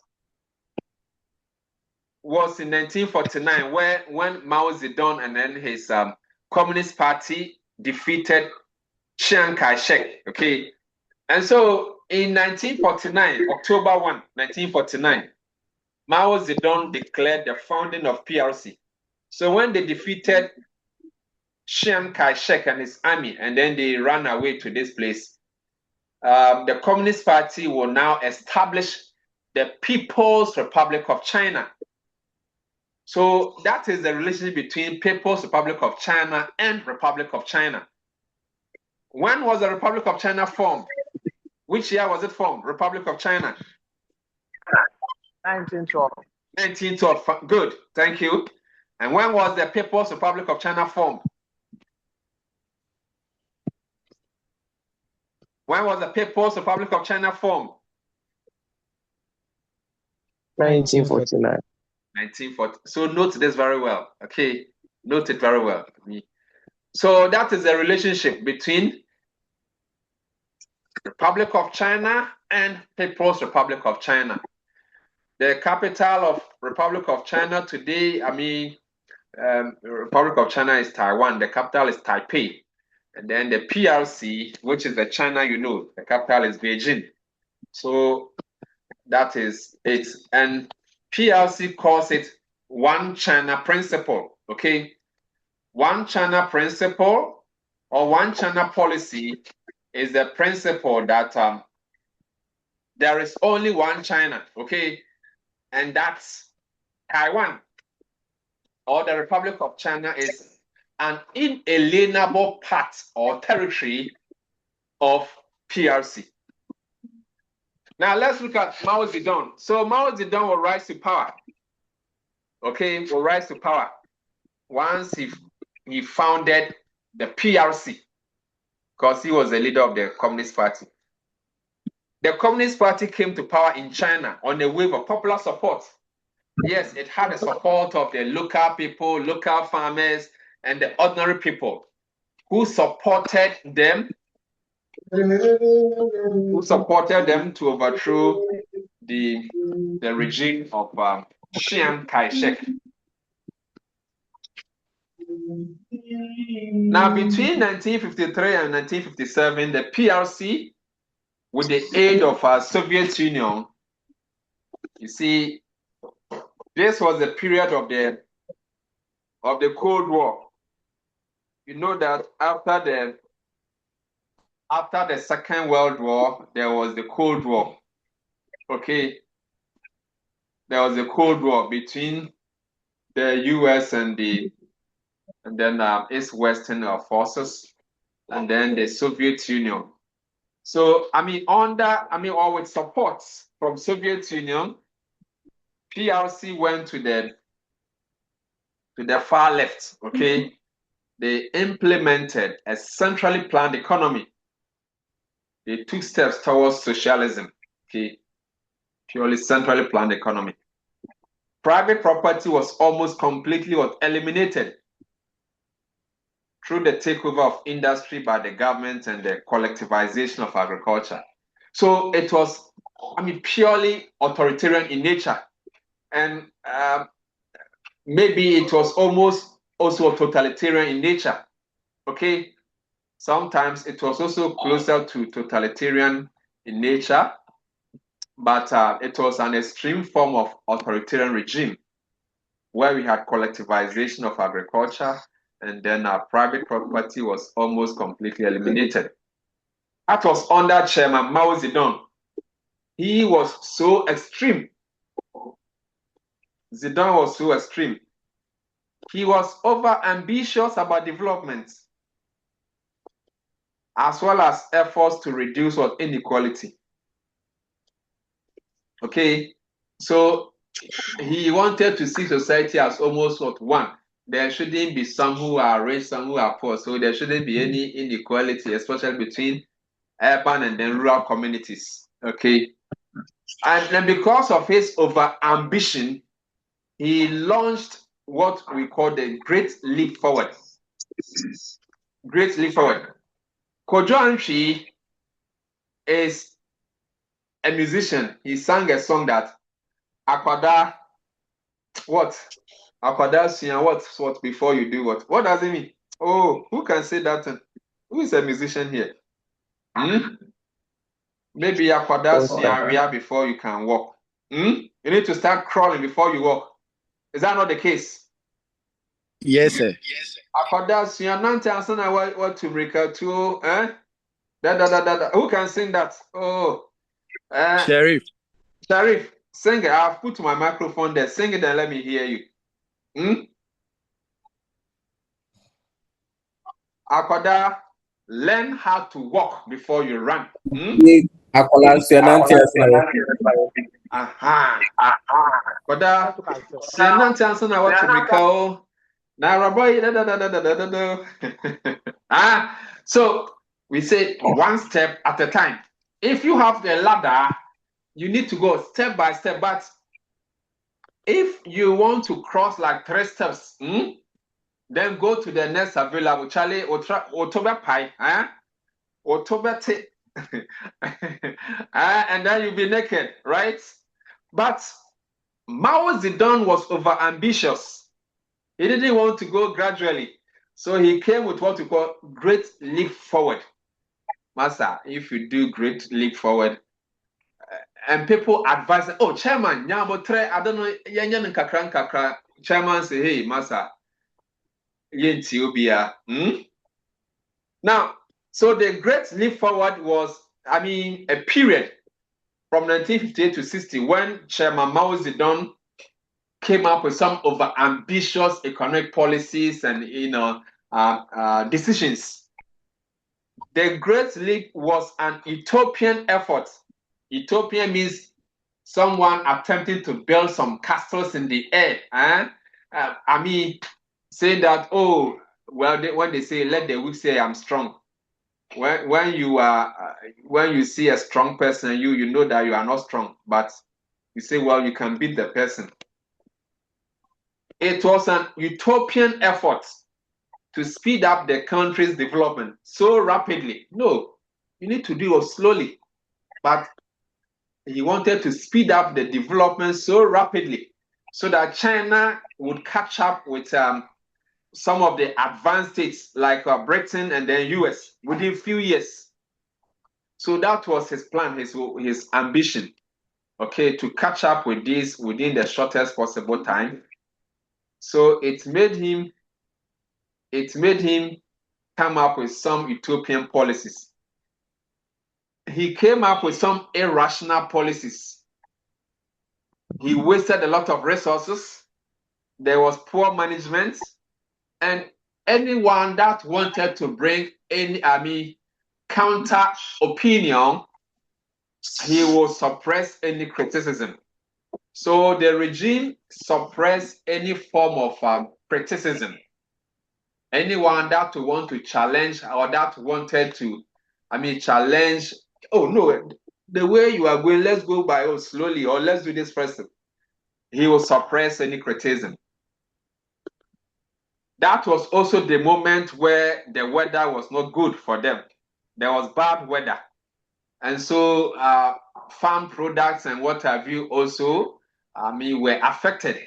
was in 1949, when Mao Zedong and then his Communist Party defeated Chiang Kai-shek, okay? And so in 1949, October 1, 1949, Mao Zedong declared the founding of PRC. So when they defeated Chiang Kai-shek and his army, and then they ran away to this place, the Communist Party will now establish the People's Republic of China. So that is the relationship between People's Republic of China and Republic of China. When was the Republic of China formed? Which year was it formed? Republic of China? 1912. 1912. Good. Thank you. And when was the People's Republic of China formed? When was the People's Republic of China formed? 1949. 1940. So note this very well. Okay. Note it very well. So that is the relationship between Republic of China and People's Republic of China. The capital of Republic of China today, Republic of China is Taiwan. The capital is Taipei. And then the PRC, which is the China the capital is Beijing. So that is it. And PRC calls it One China Principle, okay? One China Principle or One China Policy is the principle that there is only one China, okay? And that's Taiwan, or the Republic of China is an inalienable part or territory of PRC. Now let's look at Mao Zedong. So Mao Zedong will rise to power. Okay, will rise to power once he founded the PRC, because he was the leader of the Communist Party. The Communist Party came to power in China on a wave of popular support. Yes, it had the support of the local people, local farmers, and the ordinary people who supported them to overthrow the regime of Chiang Kai-shek. Now, between 1953 and 1957, the PRC, with the aid of Soviet Union, you see, this was the period of the Cold War. You know that after the Second World War, there was the Cold War. Okay, there was a Cold War between the U.S. and then its Western forces, and then the Soviet Union. So or with support from Soviet Union, PRC went to the far left. Okay, they implemented a centrally planned economy. They took steps towards socialism. Okay, purely centrally planned economy. Private property was almost completely eliminated through the takeover of industry by the government and the collectivization of agriculture. So it was, purely authoritarian in nature. And maybe it was almost also totalitarian in nature. Okay? Sometimes it was also closer to totalitarian in nature, but it was an extreme form of authoritarian regime where we had collectivization of agriculture, and then private property was almost completely eliminated. That was under Chairman Mao Zedong. He was so extreme. Zedong was so extreme. He was over-ambitious about development, as well as efforts to reduce inequality. Okay, so he wanted to see society as almost one. There shouldn't be some who are rich, some who are poor. So there shouldn't be any inequality, especially between urban and then rural communities. Okay. And then because of his over-ambition, he launched what we call the Great Leap Forward. Great Leap Forward. Kojo Antwi is a musician. He sang a song that Akwada, what? Akwada Sian, what before you do what? What does it mean? Oh, who can say that? Who is a musician here? Maybe Akwada Sian before you can walk. You need to start crawling before you walk. Is that not the case? Yes, sir. Akwada Sian Nante Ansana what to break out to Who can sing that? Oh, Sheriff. Sharif, sing it. I've put my microphone there. Sing it and let me hear you. Akwada, learn how to walk before you run. Akwada, Sianante Ansana what to break out. So we say one step at a time. If you have the ladder, you need to go step by step. But if you want to cross like 3 steps, then go to the next available. Charlie, October pie, October tea, and then you'll be naked, right? But Mao Zedong was over-ambitious. He didn't want to go gradually. So he came with what we call Great Leap Forward. Master, if you do Great Leap Forward, and people advise, oh, chairman, I don't know, chairman say, hey, Master, Now, so the Great Leap Forward was, a period from 1958 to 60 when Chairman Mao Zedong came up with some over-ambitious economic policies and decisions. The Great Leap was an utopian effort. Utopian means someone attempting to build some castles in the air. Saying that, oh, well, when they say, let the weak say I'm strong. When you see a strong person, you know that you are not strong, but you say, well, you can beat the person. It was an utopian effort to speed up the country's development so rapidly. No, you need to do it slowly. But he wanted to speed up the development so rapidly so that China would catch up with some of the advanced states like Britain and then US within a few years. So that was his plan, his ambition, okay, to catch up with this within the shortest possible time. So it made him come up with some utopian policies. He came up with some irrational policies. He wasted a lot of resources. There was poor management, and anyone that wanted to bring any, counter opinion, he will suppress any criticism. So the regime suppressed any form of criticism. Anyone that want to challenge or that wanted to, challenge, oh no, the way you are going, let's go by slowly, or let's do this first. He will suppress any criticism. That was also the moment where the weather was not good for them. There was bad weather. And so farm products and what have you also, were affected.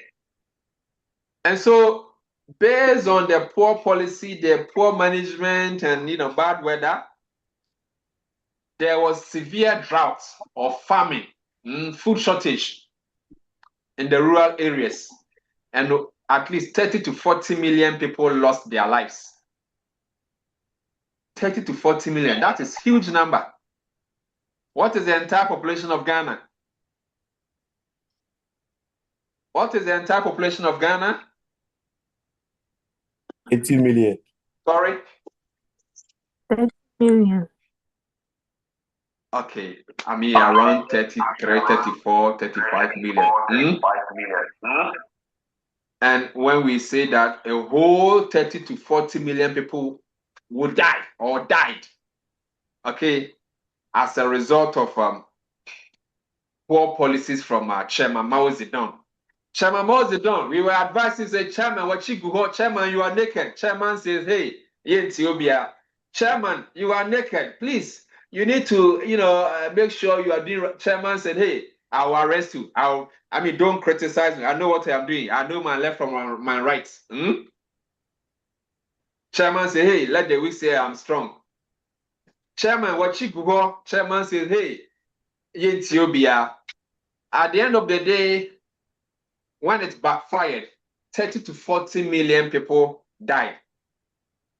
And so based on the poor policy, the poor management, and bad weather, there was severe drought or famine, food shortage in the rural areas, and at least 30 to 40 million people lost their lives. 30 to 40 million, that is a huge number. What is the entire population of Ghana? What is the entire population of Ghana? 80 million. Sorry? 30 million. Okay, around 33, 34, 35 million. And when we say that a whole 30 to 40 million people would die or died, okay, as a result of poor policies from Chairman Mao Zedong. Chairman Mao Zedong, we were advised to say, Chairman, what you go, Chairman, you are naked. Chairman says, hey, Ethiopia, Chairman, you are naked. Please, you need to, make sure you are doing. Chairman said, hey, I will arrest you. Don't criticize me. I know what I am doing. I know my left from my right. Chairman said, hey, let the weak say I'm strong. Chairman, what you go? Chairman says, hey, Ethiopia. At the end of the day, when it backfired, 30 to 40 million people died.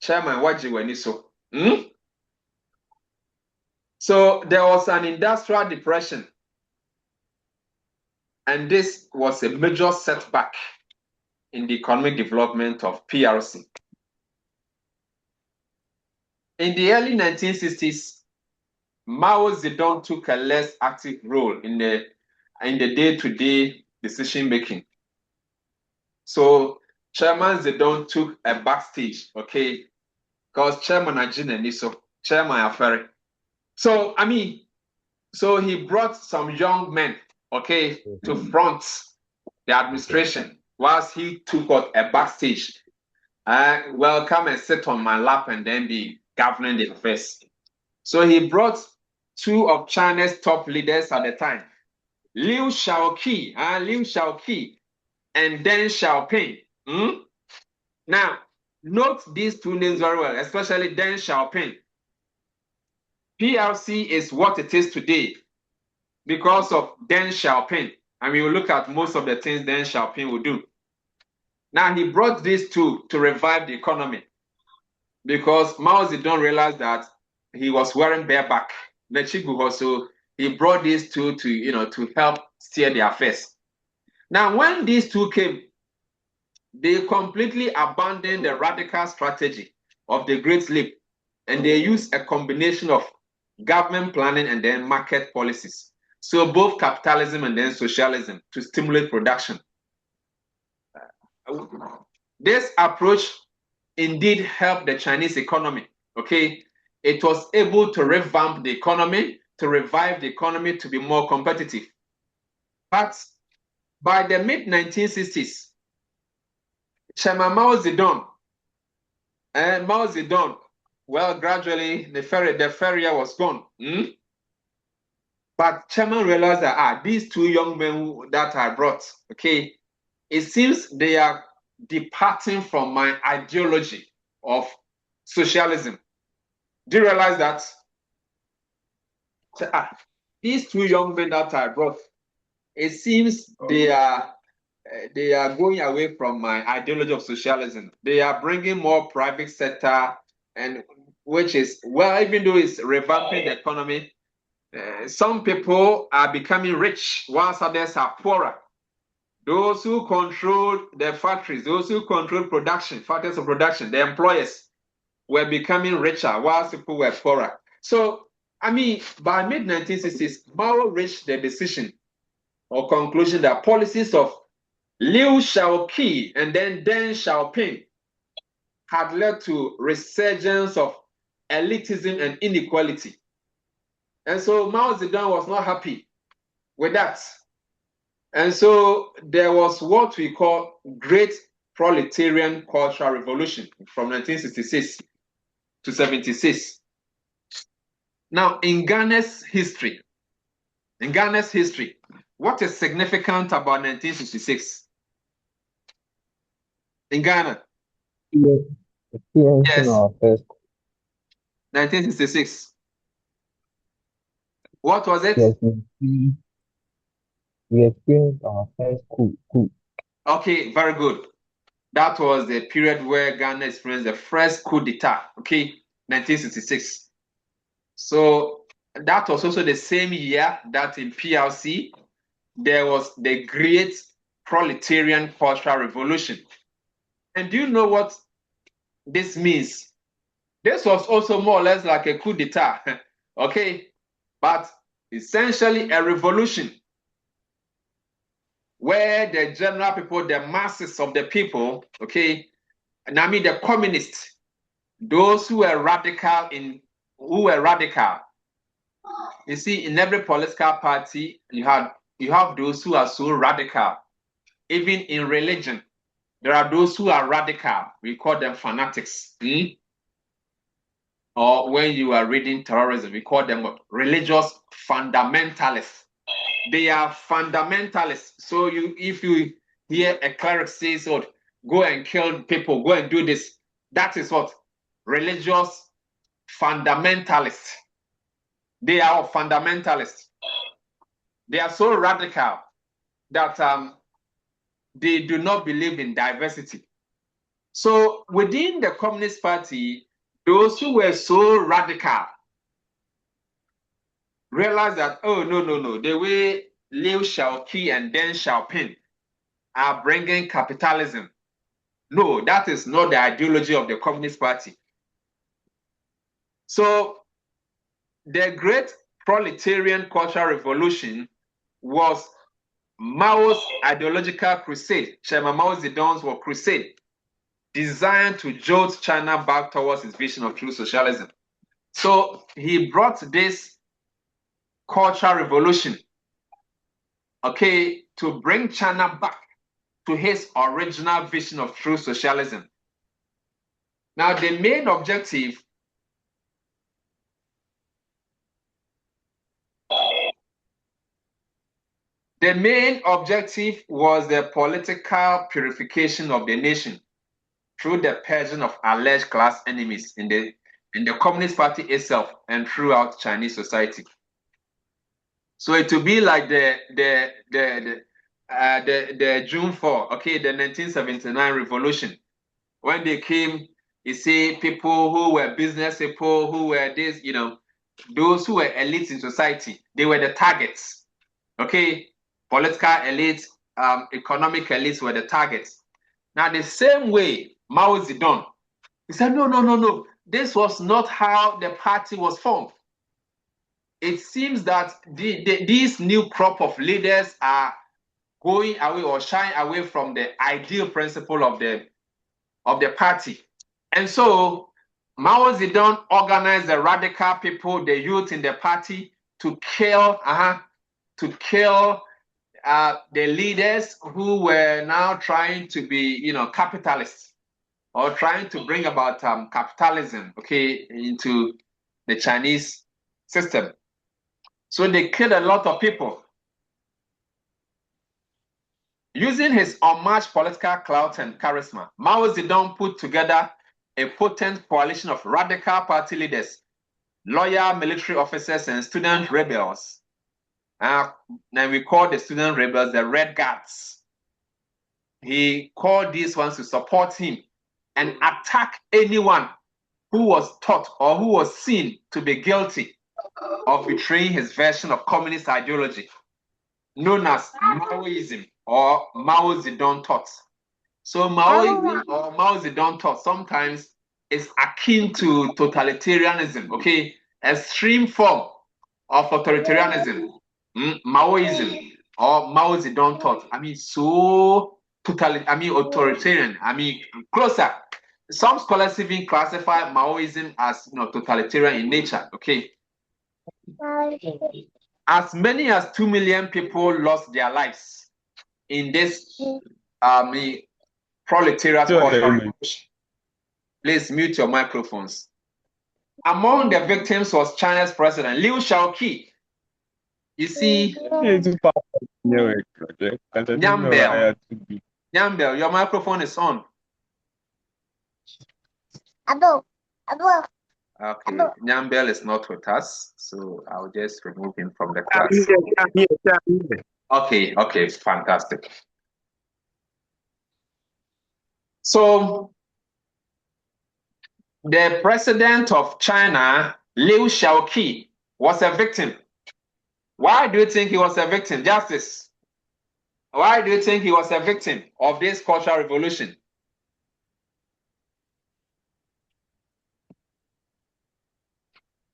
Chairman, what you were so? So there was an industrial depression, and this was a major setback in the economic development of PRC. In the early 1960s, Mao Zedong took a less active role in the day-to-day decision making. So Chairman Zedong took a backstage, okay, because Chairman Ajin Niso, Chairman Aferi. So so he brought some young men, okay, to front the administration whilst he took out a backstage. Come and sit on my lap and then be governing the affairs. So he brought two of China's top leaders at the time, Liu Shaoqi and Deng Xiaoping. Now, note these two names very well, especially Deng Xiaoping. PRC is what it is today because of Deng Xiaoping. And we will look at most of the things Deng Xiaoping will do. Now, he brought these two to revive the economy because Mao Zedong realized that he was wearing bareback. So he brought these two to help steer the affairs. Now, when these two came, they completely abandoned the radical strategy of the Great Leap, and they used a combination of government planning and then market policies. So both capitalism and then socialism to stimulate production. This approach indeed helped the Chinese economy, okay? It was able to revamp the economy, to revive the economy to be more competitive. But by the mid-1960s, Chairman Mao Zedong, gradually the ferrier was gone. But Chairman realized that these two young men that I brought, okay, it seems they are departing from my ideology of socialism. Do you realize that? So, these two young men that I brought, it seems they are going away from my ideology of socialism. They are bringing more private sector, and which is, well, even though it's revamping the economy, some people are becoming rich whilst others are poorer. those who controlled the factories, those who controlled production, factors of production, the employers were becoming richer while people were poorer. So, I mean, by mid-1960s, Mao reached the decision or conclusion that policies of Liu Shaoqi and then Deng Xiaoping had led to resurgence of elitism and inequality. And so Mao Zedong was not happy with that. And so there was what we call Great Proletarian Cultural Revolution from 1966 to 76. Now, in Ghana's history, what is significant about 1966? In Ghana? Yes. 1966. What was it? Yes, we experienced our first coup. Okay, very good. That was the period where Ghana experienced the first coup d'etat, okay, 1966. So that was also the same year that in PLC, there was the Great Proletarian Cultural Revolution. And do you know what this means? This was also more or less like a coup d'etat, okay? But essentially a revolution where the general people, the masses of the people, okay, and I mean the communists, those who were radical. You see, in every political party, you have those who are so radical. Even in religion, there are those who are radical. We call them fanatics. Or when you are reading terrorism, we call them religious fundamentalists. They are fundamentalists. So if you hear a cleric say, "Oh, go and kill people, go and do this," that is what? Religious fundamentalists. They are fundamentalists. They are so radical that they do not believe in diversity. So within the Communist Party, those who were so radical realized that, oh, no, the way Liu Shaoqi and Deng Xiaoping are bringing capitalism, no, that is not the ideology of the Communist Party. So the Great Proletarian Cultural Revolution was Mao's ideological crusade, Chairman Mao Zedong's crusade, designed to jolt China back towards its vision of true socialism. So he brought this cultural revolution, okay, to bring China back to his original vision of true socialism. Now, the main objective was the political purification of the nation through the purging of alleged class enemies in the Communist Party itself and throughout Chinese society. So it will be like the June 4, okay, the 1979 revolution. When they came, you see people who were business people, who were this, those who were elites in society, they were the targets, okay? Political elites, economic elites were the targets. Now, the same way Mao Zedong, he said, no, this was not how the party was formed. It seems that these new crop of leaders are going away or shying away from the ideal principle of the party. And so Mao Zedong organized the radical people, the youth in the party, to kill the leaders who were now trying to be, capitalists or trying to bring about capitalism, okay, into the Chinese system. So they killed a lot of people. Using his unmatched political clout and charisma, Mao Zedong put together a potent coalition of radical party leaders, loyal military officers, and student rebels. And we call the student rebels the Red Guards. He called these ones to support him and attack anyone who was thought or who was seen to be guilty of betraying his version of communist ideology. known as Maoism or Mao Zedong thought. So Maoism or Mao Zedong thought sometimes is akin to totalitarianism, okay? Extreme form of authoritarianism, Maoism or Mao Zedong thought. Authoritarian. Closer. Some scholars even classify Maoism as totalitarian in nature, okay? As many as 2 million people lost their lives in this proletariat culture. Please mute your microphones. Among the victims was China's president Liu Shaoqi. You see, Nyambel, your microphone is on. Okay, Nyambel is not with us, so I'll just remove him from the class. Okay, fantastic. So, the president of China, Liu Shaoqi, was a victim. Why do you think he was a victim? Justice. Why do you think he was a victim of this cultural revolution?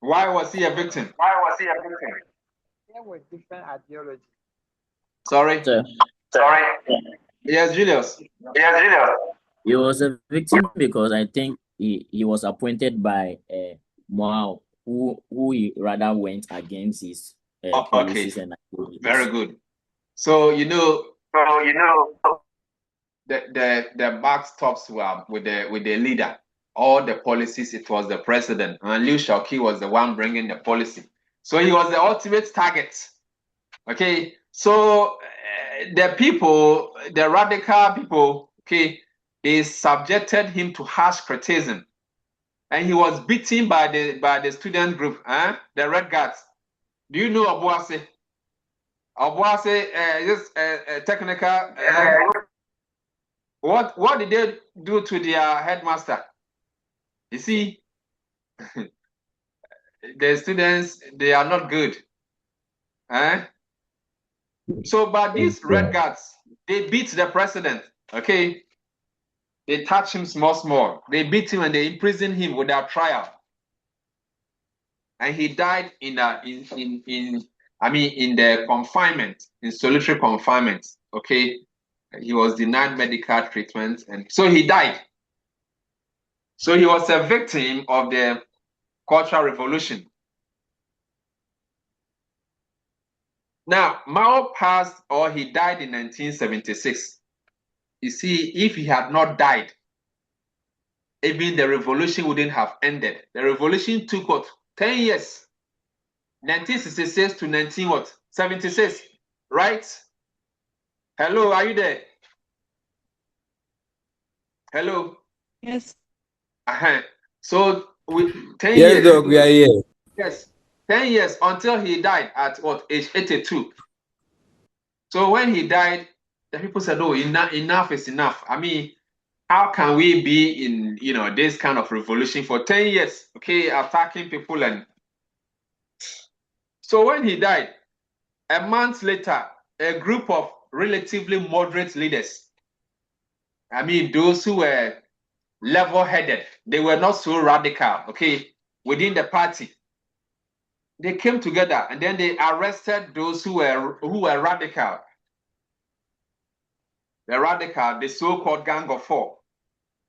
Why was he a victim? There were different ideologies. Sorry? Sorry. Yes, Julius. He was a victim because I think he was appointed by Mao, who he rather went against his policies and ideologies. Very good. So the buck stops were with the leader. All the policies, it was the president, and Liu Shaoqi was the one bringing the policy. So he was the ultimate target. Okay, so the people, the radical people, okay, they subjected him to harsh criticism, and he was beaten by the student group, the Red Guards. Do you know Yeboah-Assiamah? Yeboah-Assiamah, just technical. What did they do to their headmaster? You see, the students, they are not good. So, but these Red Guards, they beat the president, okay? They touch him small. They beat him and they imprison him without trial. And he died in the confinement, in solitary confinement, okay? He was denied medical treatment, and so he died. So he was a victim of the Cultural Revolution. Now, Mao passed, or he died in 1976. You see, if he had not died, even the revolution wouldn't have ended. The revolution took 10 years. 1966 to 1976, right? Hello, are you there? Hello? Yes. So with 10 Yes, years. Doc, we are here. Yes, 10 years until he died at age 82. So when he died, the people said, "Oh, enough is enough." How can we be in this kind of revolution for 10 years? Okay, attacking people. And so when he died, a month later, a group of relatively moderate leaders, those who were level-headed, they were not so radical, okay, within the party, they came together and then they arrested those who were radical. The so-called Gang of Four.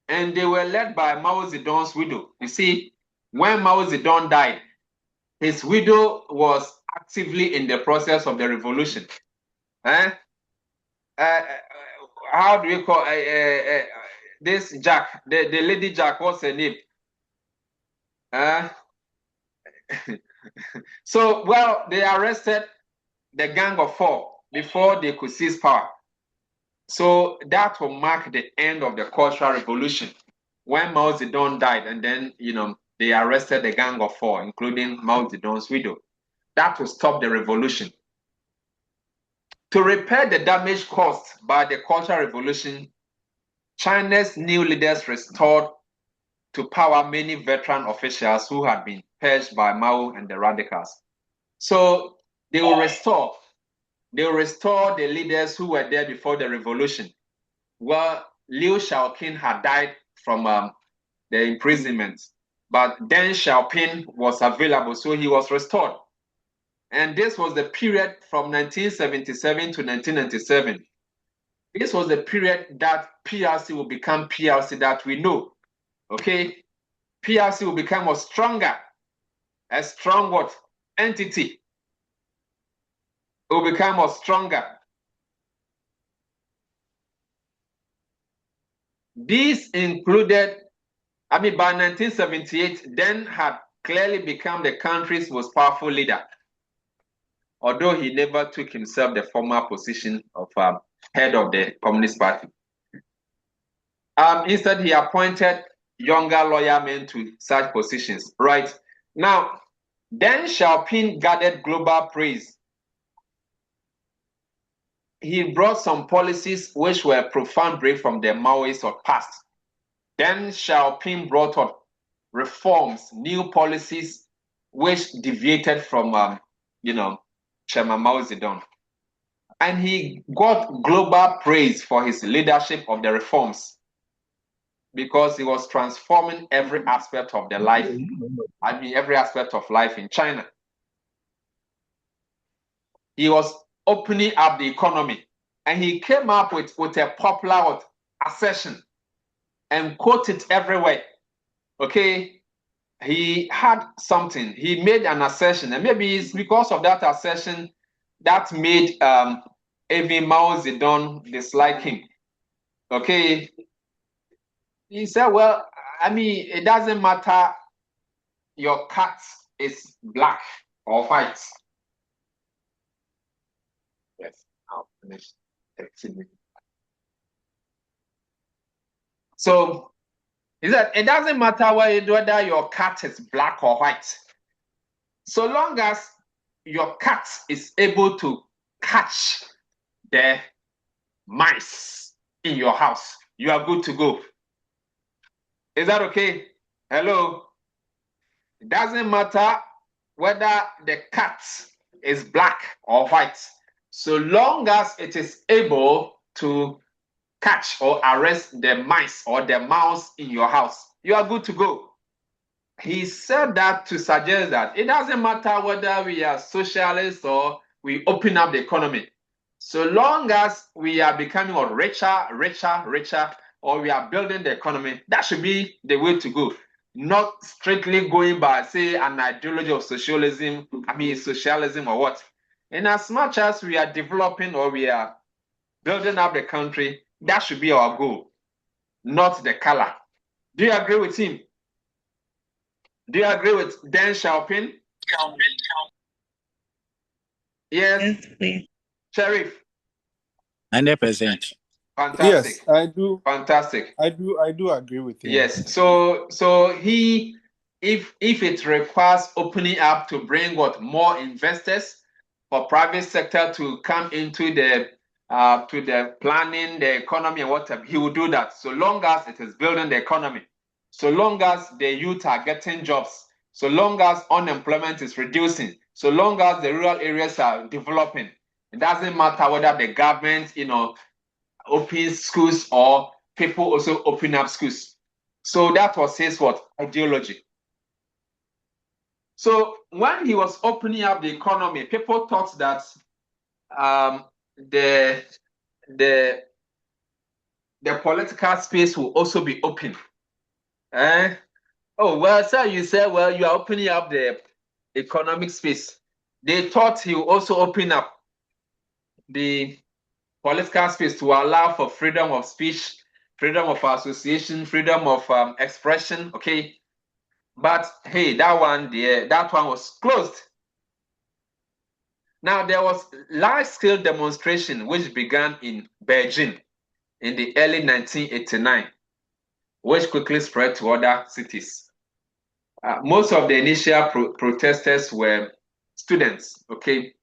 And they were led by Mao Zedong's widow. You see, when Mao Zedong died, his widow was actively in the process of the revolution. How do we call this Jack? The lady Jack, what's her name? So, well, they arrested the Gang of Four before they could seize power. So that will mark the end of the Cultural Revolution when Mao Zedong died, and then they arrested the Gang of Four, including Mao Zedong's widow. That will stop the revolution. To repair the damage caused by the Cultural Revolution, China's new leaders restored to power many veteran officials who had been purged by Mao and the radicals. So they will restore they restored the leaders who were there before the revolution. Well, Liu Shaoqing had died from the imprisonment, but Deng Xiaoping was available, so he was restored. And this was the period from 1977 to 1997. This was the period that PRC will become PRC that we know. Okay, PRC will become a strong what? Entity. It will become a stronger. These included, by 1978, Deng had clearly become the country's most powerful leader, although he never took himself the former position of head of the Communist Party. Instead, he appointed younger loyal men to such positions. Right now, Deng Xiaoping gathered global praise. He brought some policies which were profound break from the Maoists of past. Deng Xiaoping brought up reforms, new policies which deviated from, Chairman Mao Zedong. And he got global praise for his leadership of the reforms because he was transforming every aspect of the life, every aspect of life in China. He was opening up the economy, and he came up with a popular assertion and quoted everywhere. Okay, he had something. He made an assertion, and maybe it's because of that assertion that made even Mao Zedong dislike him. Okay, he said, well, it doesn't matter your cat is black or white. Yes, I'll finish. So he said, it doesn't matter whether your cat is black or white. So long as your cat is able to catch the mice in your house, you are good to go. Is that okay? Hello? It doesn't matter whether the cat is black or white. So long as it is able to catch or arrest the mice or the mouse in your house, you are good to go. He said that to suggest that it doesn't matter whether we are socialists or we open up the economy. So long as we are becoming richer, or we are building the economy, that should be the way to go. Not strictly going by, say, an ideology of socialism or what. In as much as we are developing or we are building up the country, that should be our goal, not the color. Do you agree with him? Do you agree with Deng Xiaoping? Yes, please. Sheriff? 100%. Fantastic. Yes, I do. Fantastic. I do agree with him. Yes. So he, if it requires opening up to bring more investors for private sector to come into the planning the economy and whatever, he will do that. So long as it is building the economy, so long as the youth are getting jobs, so long as unemployment is reducing, so long as the rural areas are developing, it doesn't matter whether the government, opens schools or people also open up schools. So that was his ideology. So when he was opening up the economy, people thought that the political space will also be open. Oh, well, sir, you said, well, you are opening up the economic space. They thought he will also open up the political space to allow for freedom of speech, freedom of association, freedom of expression, okay? But hey, that one was closed. Now, there was large-scale demonstration which began in Beijing in the early 1989, which quickly spread to other cities. Most of the initial protesters were students, okay?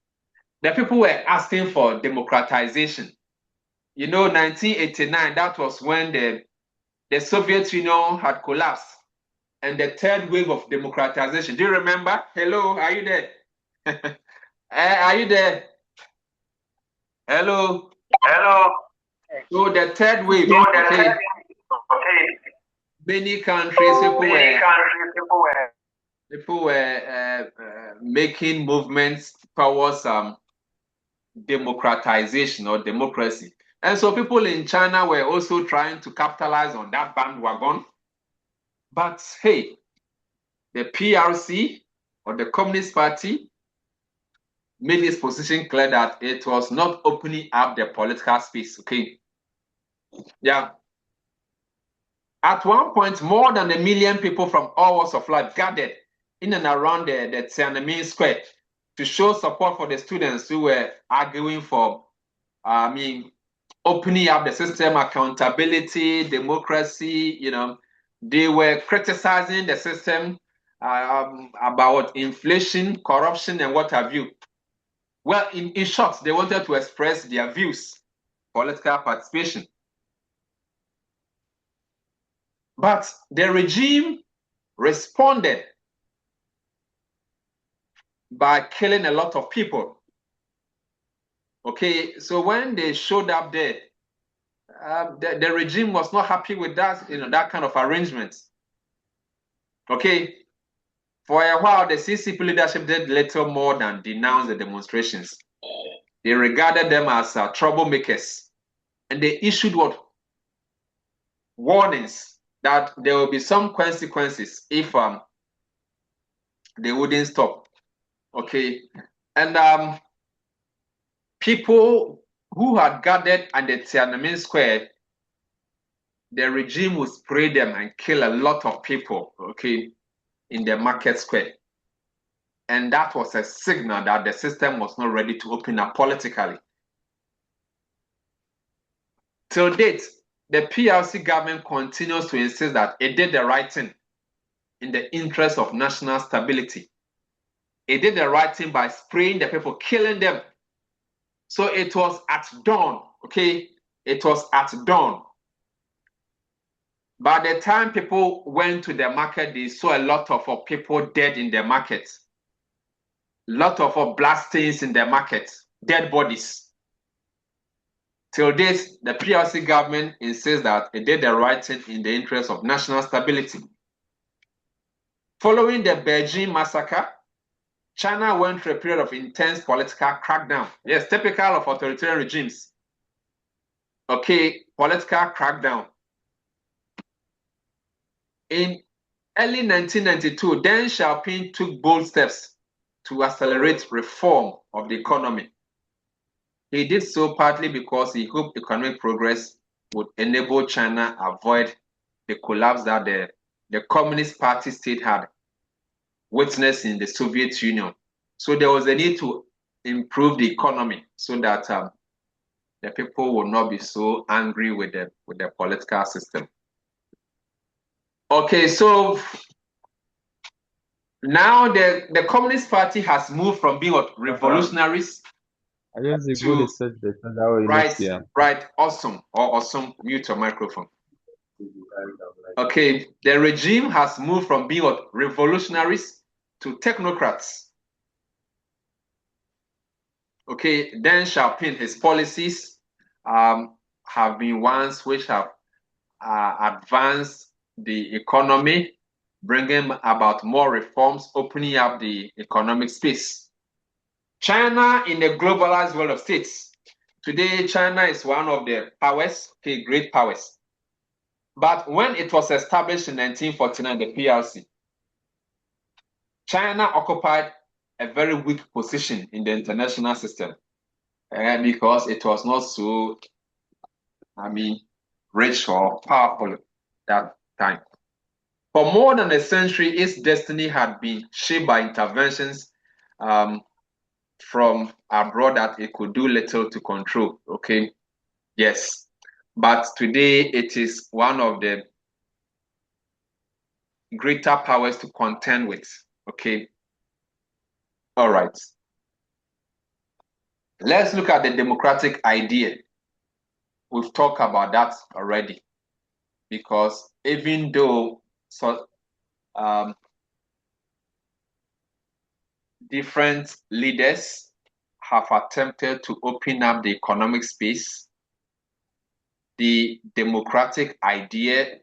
The people were asking for democratization. 1989, that was when the Soviet Union had collapsed and the third wave of democratization. Do you remember? Hello, are you there? Are you there? Hello. So the third wave, okay. Many countries, people were making movements towards democratization or democracy. And so people in China were also trying to capitalize on that bandwagon. But hey, the PRC or the Communist Party made its position clear that it was not opening up the political space, okay? Yeah. At one point, more than 1 million people from all walks of life gathered in and around the Tiananmen Square to show support for the students who were arguing for, opening up the system, accountability, democracy. They were criticizing the system about inflation, corruption, and what have you. Well, in short, they wanted to express their views, political participation. But the regime responded by killing a lot of people. Okay, so when they showed up there, the regime was not happy with that, that kind of arrangement. Okay, for a while, the CCP leadership did little more than denounce the demonstrations. They regarded them as troublemakers, and they issued warnings that there will be some consequences if they wouldn't stop. Okay, and people who had gathered at the Tiananmen Square, the regime would spray them and kill a lot of people, okay, in the market square. And that was a signal that the system was not ready to open up politically. Till date, the PRC government continues to insist that it did the right thing in the interest of national stability. It did the right thing by spraying the people, killing them. So it was at dawn, okay? It was at dawn. By the time people went to the market, they saw a lot of people dead in the market. A lot of blood stains in the market, dead bodies. Till this, the PRC government insists that it did the right thing in the interest of national stability. Following the Beijing massacre, China went through a period of intense political crackdown. Yes, typical of authoritarian regimes. Okay, political crackdown. In early 1992, Deng Xiaoping took bold steps to accelerate reform of the economy. He did so partly because he hoped economic progress would enable China avoid the collapse that the Communist Party state had witnessed in the Soviet Union. So there was a need to improve the economy so that the people would not be so angry with the political system. Okay, so now the Communist Party has moved from being revolutionaries right, awesome, mute your microphone. Okay, the regime has moved from being revolutionaries to technocrats. Okay, Deng Xiaoping, his policies have been ones which have advanced the economy, bringing about more reforms, opening up the economic space. China in the globalized world of states. Today, China is one of the powers, okay, great powers. But when it was established in 1949, the PRC, China occupied a very weak position in the international system because it was not so, rich or powerful that time. For more than a century, its destiny had been shaped by interventions from abroad that it could do little to control, okay? Yes, but today it is one of the greater powers to contend with, okay? All right. Let's look at the democratic idea. We've talked about that already, because even though different leaders have attempted to open up the economic space. The democratic idea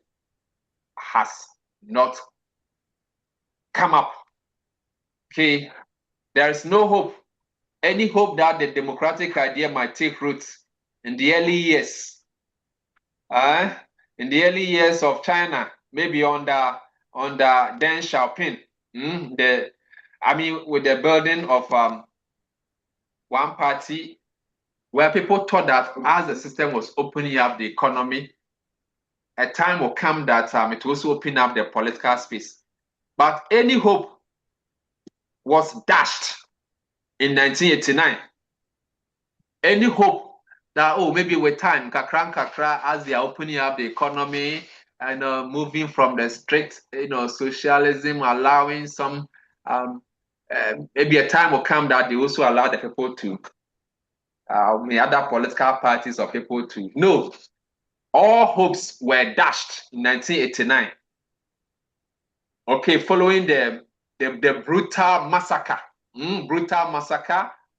has not come up. Okay, there is no hope. Any hope that the democratic idea might take root in the early years. In the early years of China, maybe under Deng Xiaoping, with the burden of one party, where people thought that as the system was opening up the economy, a time will come that it will also open up the political space. But any hope was dashed in 1989. Any hope that, maybe with time, kakra, as they are opening up the economy and moving from the strict, socialism, allowing some, maybe a time will come that they also allow the people to, other political parties or people to. No, all hopes were dashed in 1989. Okay, following the brutal massacre,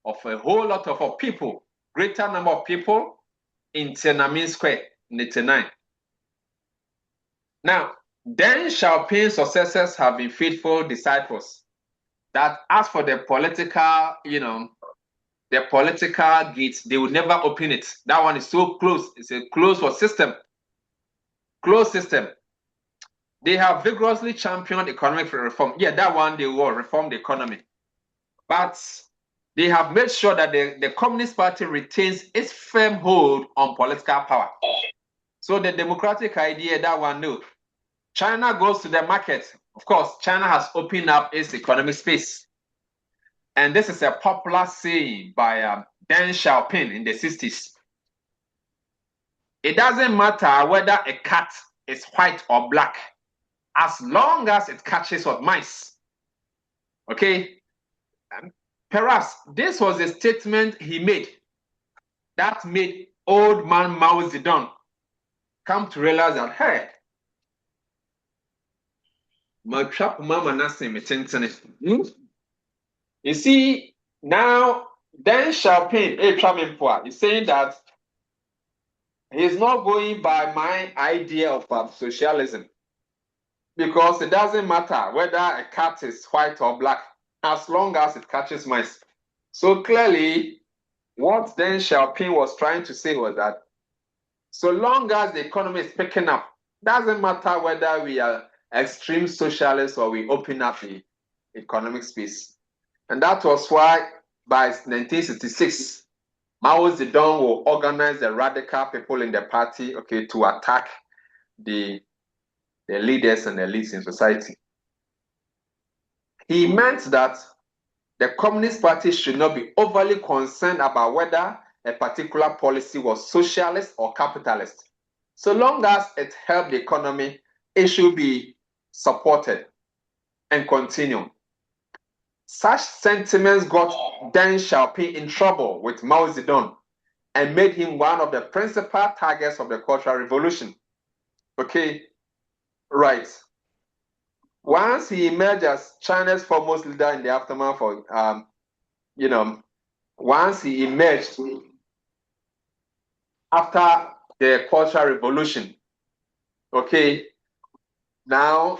of a whole lot of people, greater number of people in Tiananmen Square in 1989. Now, Deng Xiaoping's successors have been faithful disciples. That as for the political, the political gates, they will never open it. That one is so close. It's a closed system. Closed system. They have vigorously championed economic reform. Yeah, that one they will reform the economy. But they have made sure that the Communist Party retains its firm hold on political power. So the democratic idea, that one, no. China goes to the market. Of course, China has opened up its economic space. And this is a popular saying by Deng Xiaoping in the 60s. It doesn't matter whether a cat is white or black, as long as it catches what mice. Okay? Perhaps this was a statement he made that made old man Mao Zedong come to realize that, hey, you see, now Deng Xiaoping is saying that he's not going by my idea of socialism, because it doesn't matter whether a cat is white or black, as long as it catches mice. So clearly, what Deng Xiaoping was trying to say was that so long as the economy is picking up, doesn't matter whether we are extreme socialists or we open up the economic space. And that was why by 1966, Mao Zedong will organize the radical people in the party, to attack the leaders and elites in society. He meant that the Communist Party should not be overly concerned about whether a particular policy was socialist or capitalist. So long as it helped the economy, it should be supported and continue. Such sentiments got Deng Xiaoping in trouble with Mao Zedong and made him one of the principal targets of the Cultural Revolution. Okay, right. Once he emerged as China's foremost leader in the aftermath of, once he emerged after the Cultural Revolution, now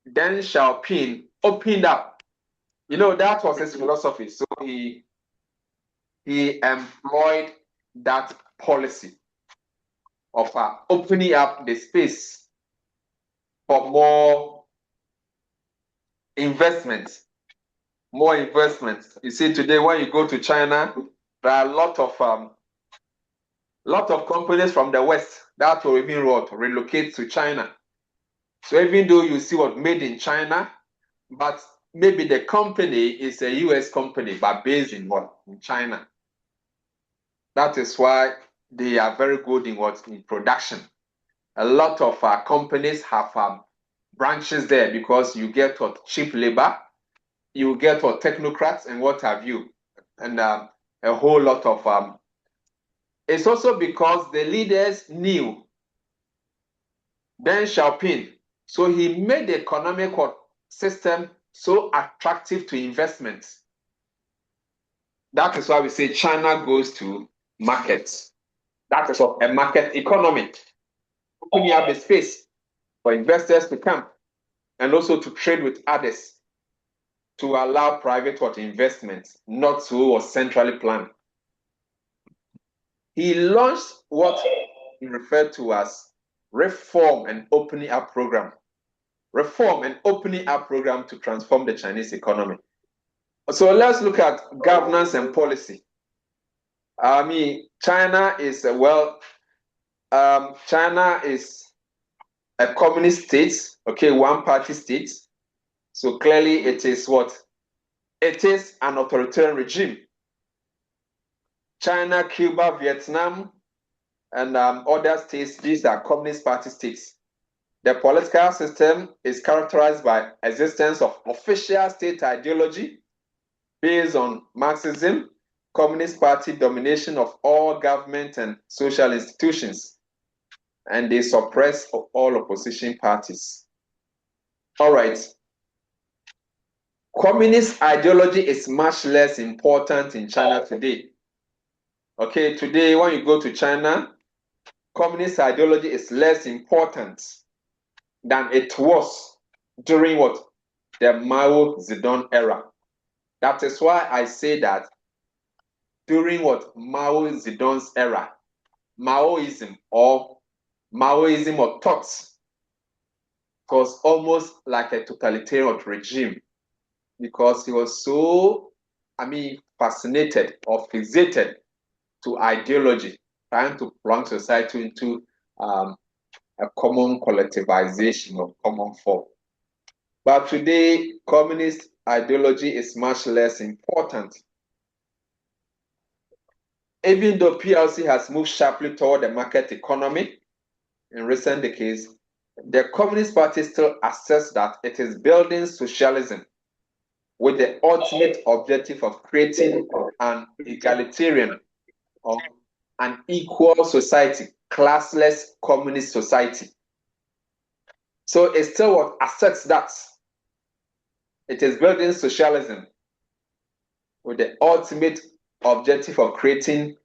Deng Xiaoping opened up. That was his philosophy. So he employed that policy of opening up the space for more investments. You see, today when you go to China, there are a lot of companies from the West that will even relocate to China. So even though you see what made in China, but maybe the company is a US company, but based in in China. That is why they are very good in production. A lot of companies have branches there because you get cheap labor, you get technocrats and what have you, and a whole lot of. It's also because the leaders knew Deng Xiaoping, so he made the economic system so attractive to investments. That is why we say China goes to markets. That is a market economy. Opening up a space for investors to come and also to trade with others, to allow private investment, not so centrally planned. He launched what he referred to as reform and opening up program. Reform and opening up program to transform the Chinese economy. So let's look at governance and policy. I mean, China is China is a communist state, okay, one-party state. So clearly, it is what? It is an authoritarian regime. China, Cuba, Vietnam, and other states, these are communist party states. The political system is characterized by existence of official state ideology based on Marxism, Communist Party domination of all government and social institutions, and they suppress all opposition parties. All right. Communist ideology is much less important in China today. Okay, today when you go to China, communist ideology is less important than it was during what? The Mao Zedong era. That is why I say that during what? Mao Zedong's era, Maoism or thoughts was almost like a totalitarian regime, because he was so, fascinated or fixated to ideology, trying to plunge society into a common collectivization of common form. But today, communist ideology is much less important. Even though PLC has moved sharply toward the market economy in recent decades, the Communist Party still asserts that it is building socialism with the ultimate objective of creating an egalitarian or an equal society, classless communist society. So it still asserts that it is building socialism with the ultimate objective of creating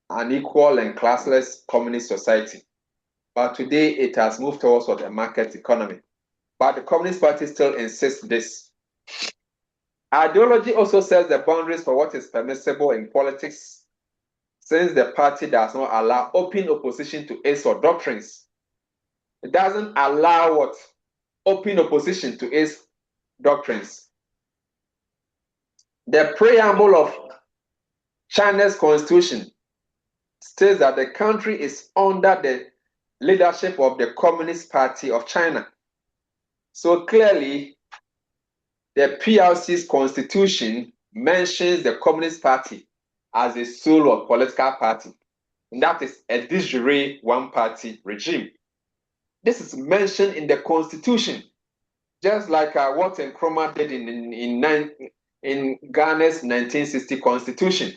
an equal and classless communist society. But today it has moved towards a market economy. But the Communist Party still insists this. Ideology also sets the boundaries for what is permissible in politics, since the party does not allow open opposition to its or doctrines. It doesn't allow open opposition to its doctrines. The preamble of China's constitution states that the country is under the leadership of the Communist Party of China. So clearly, the PRC's constitution mentions the Communist Party as a sole or political party, and that is a de jure one-party regime. This is mentioned in the constitution, just like what Nkrumah did in Ghana's 1960 constitution.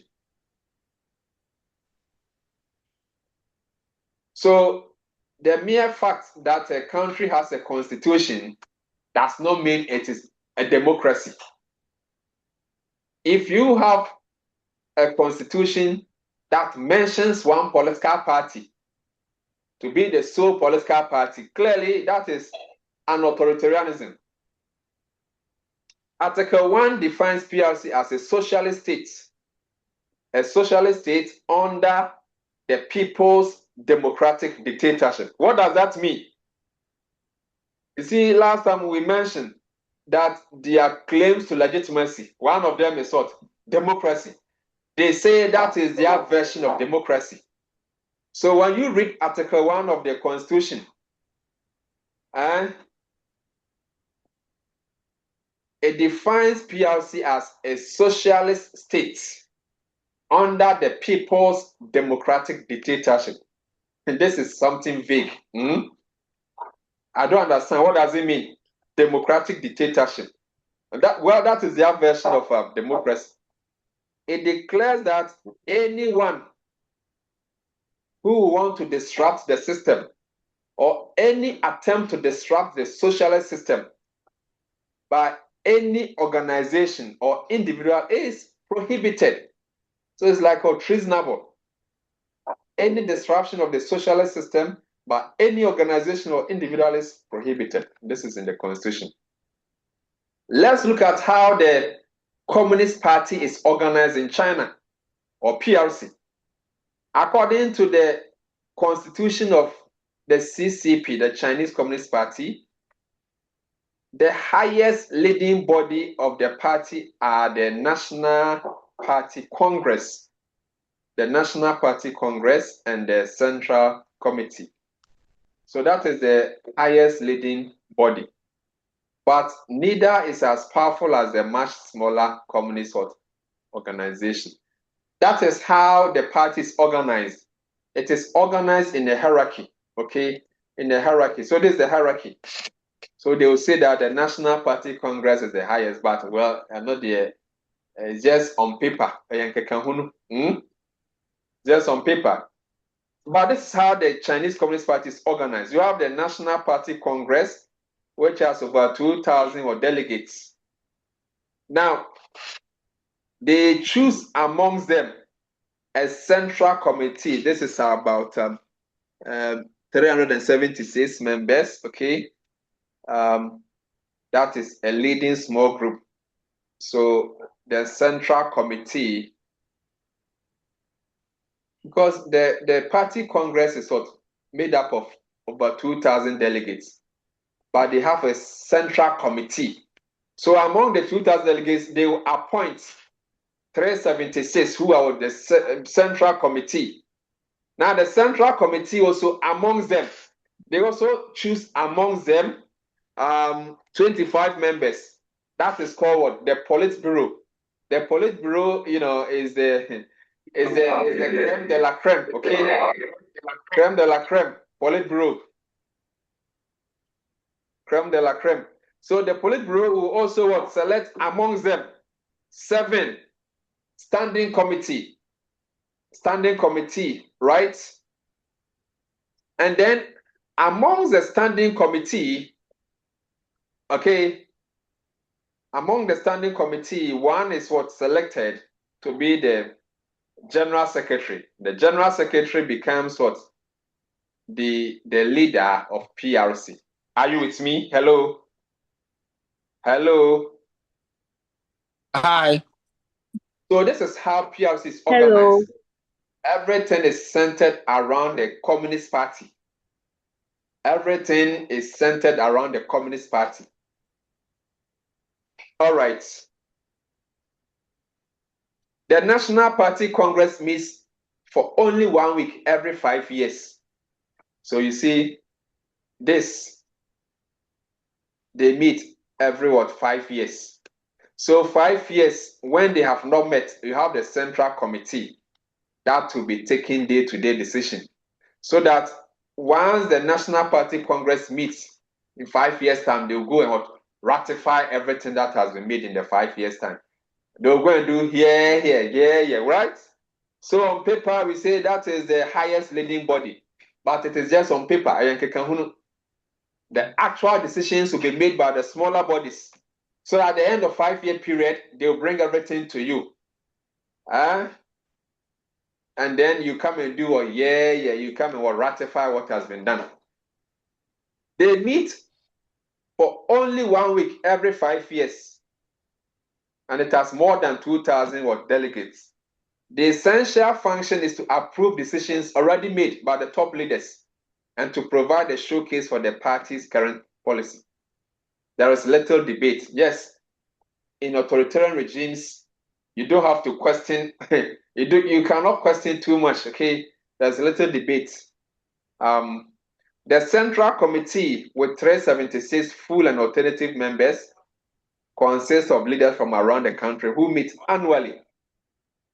So the mere fact that a country has a constitution does not mean it is a democracy. If you have a constitution that mentions one political party to be the sole political party, clearly that is an authoritarianism. Article 1 defines PRC as a socialist state under the People's Democratic Dictatorship. What does that mean? You see, last time we mentioned that their claims to legitimacy, one of them is what? Democracy. They say that is their version of democracy. So when you read Article 1 of the Constitution, it defines PRC as a socialist state under the People's Democratic Dictatorship. And this is something vague. I don't understand. What does it mean? Democratic dictatorship. That is their version of democracy. It declares that anyone who wants to disrupt the system or any attempt to disrupt the socialist system by any organization or individual is prohibited. So it's like treasonable. Any disruption of the socialist system by any organization or individual is prohibited. This is in the Constitution. Let's look at how the Communist Party is organized in China, or PRC. According to the Constitution of the CCP, the Chinese Communist Party, the highest leading body of the party are the National Party Congress, the National Party Congress, and the Central Committee. So that is the highest leading body. But neither is as powerful as the much smaller communist organization. That is how the party is organized. It is organized in a hierarchy, okay? In a hierarchy. So this is the hierarchy. So they will say that the National Party Congress is the highest, but well, I'm not there. It's just on paper. Just on paper. But this is how the Chinese Communist Party is organized. You have the National Party Congress, which has over 2,000 delegates. Now, they choose amongst them a central committee. This is about 376 members, okay? That is a leading small group. So the central committee, because the party congress is made up of over 2,000 delegates, but they have a central committee. So among the 2,000 delegates, they will appoint 376 who are the central committee. Now the central committee also amongst them, they also choose amongst them 25 members. That is called what? The Politburo. The Politburo, is the creme de la creme, okay? Creme de la creme, Politburo. Creme de la creme. So the Politburo will also select amongst them 7 standing committee, right? And then amongst the standing committee, okay, among the standing committee, one is selected to be the general secretary. The general secretary becomes the leader of PRC. Are you with me? Hello? Hello? Hi. So this is how PRC is organized. Hello. Everything is centered around the Communist Party. Everything is centered around the Communist Party. All right. The National Party Congress meets for only 1 week every 5 years. So you see, they meet every 5 years. So 5 years, when they have not met, you have the Central Committee that will be taking day-to-day decision. So that once the National Party Congress meets in 5 years' time, they'll go and ratify everything that has been made in the 5 years' time. They'll go and do here, right? So on paper, we say that is the highest leading body, but it is just on paper. The actual decisions will be made by the smaller bodies. So at the end of 5-year period, they'll bring everything to you. And then you come and do you come and ratify what has been done. They meet for only 1 week every 5 years. And it has more than 2,000 delegates. The essential function is to approve decisions already made by the top leaders and to provide a showcase for the party's current policy. There is little debate. Yes, in authoritarian regimes, you don't have to question. You cannot question too much, okay? There's little debate. The Central Committee, with 376 full and alternative members, consists of leaders from around the country who meet annually.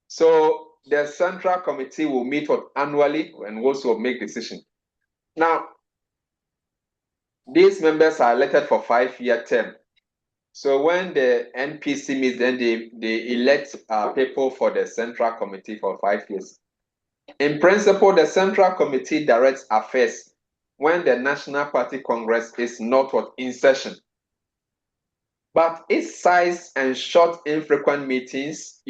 So the Central Committee will meet annually and also make decisions. Now, these members are elected for 5-year term. So when the NPC meets, then they elect people for the Central Committee for 5 years. In principle, the Central Committee directs affairs when the National Party Congress is not in session. but its size and short, infrequent meetings,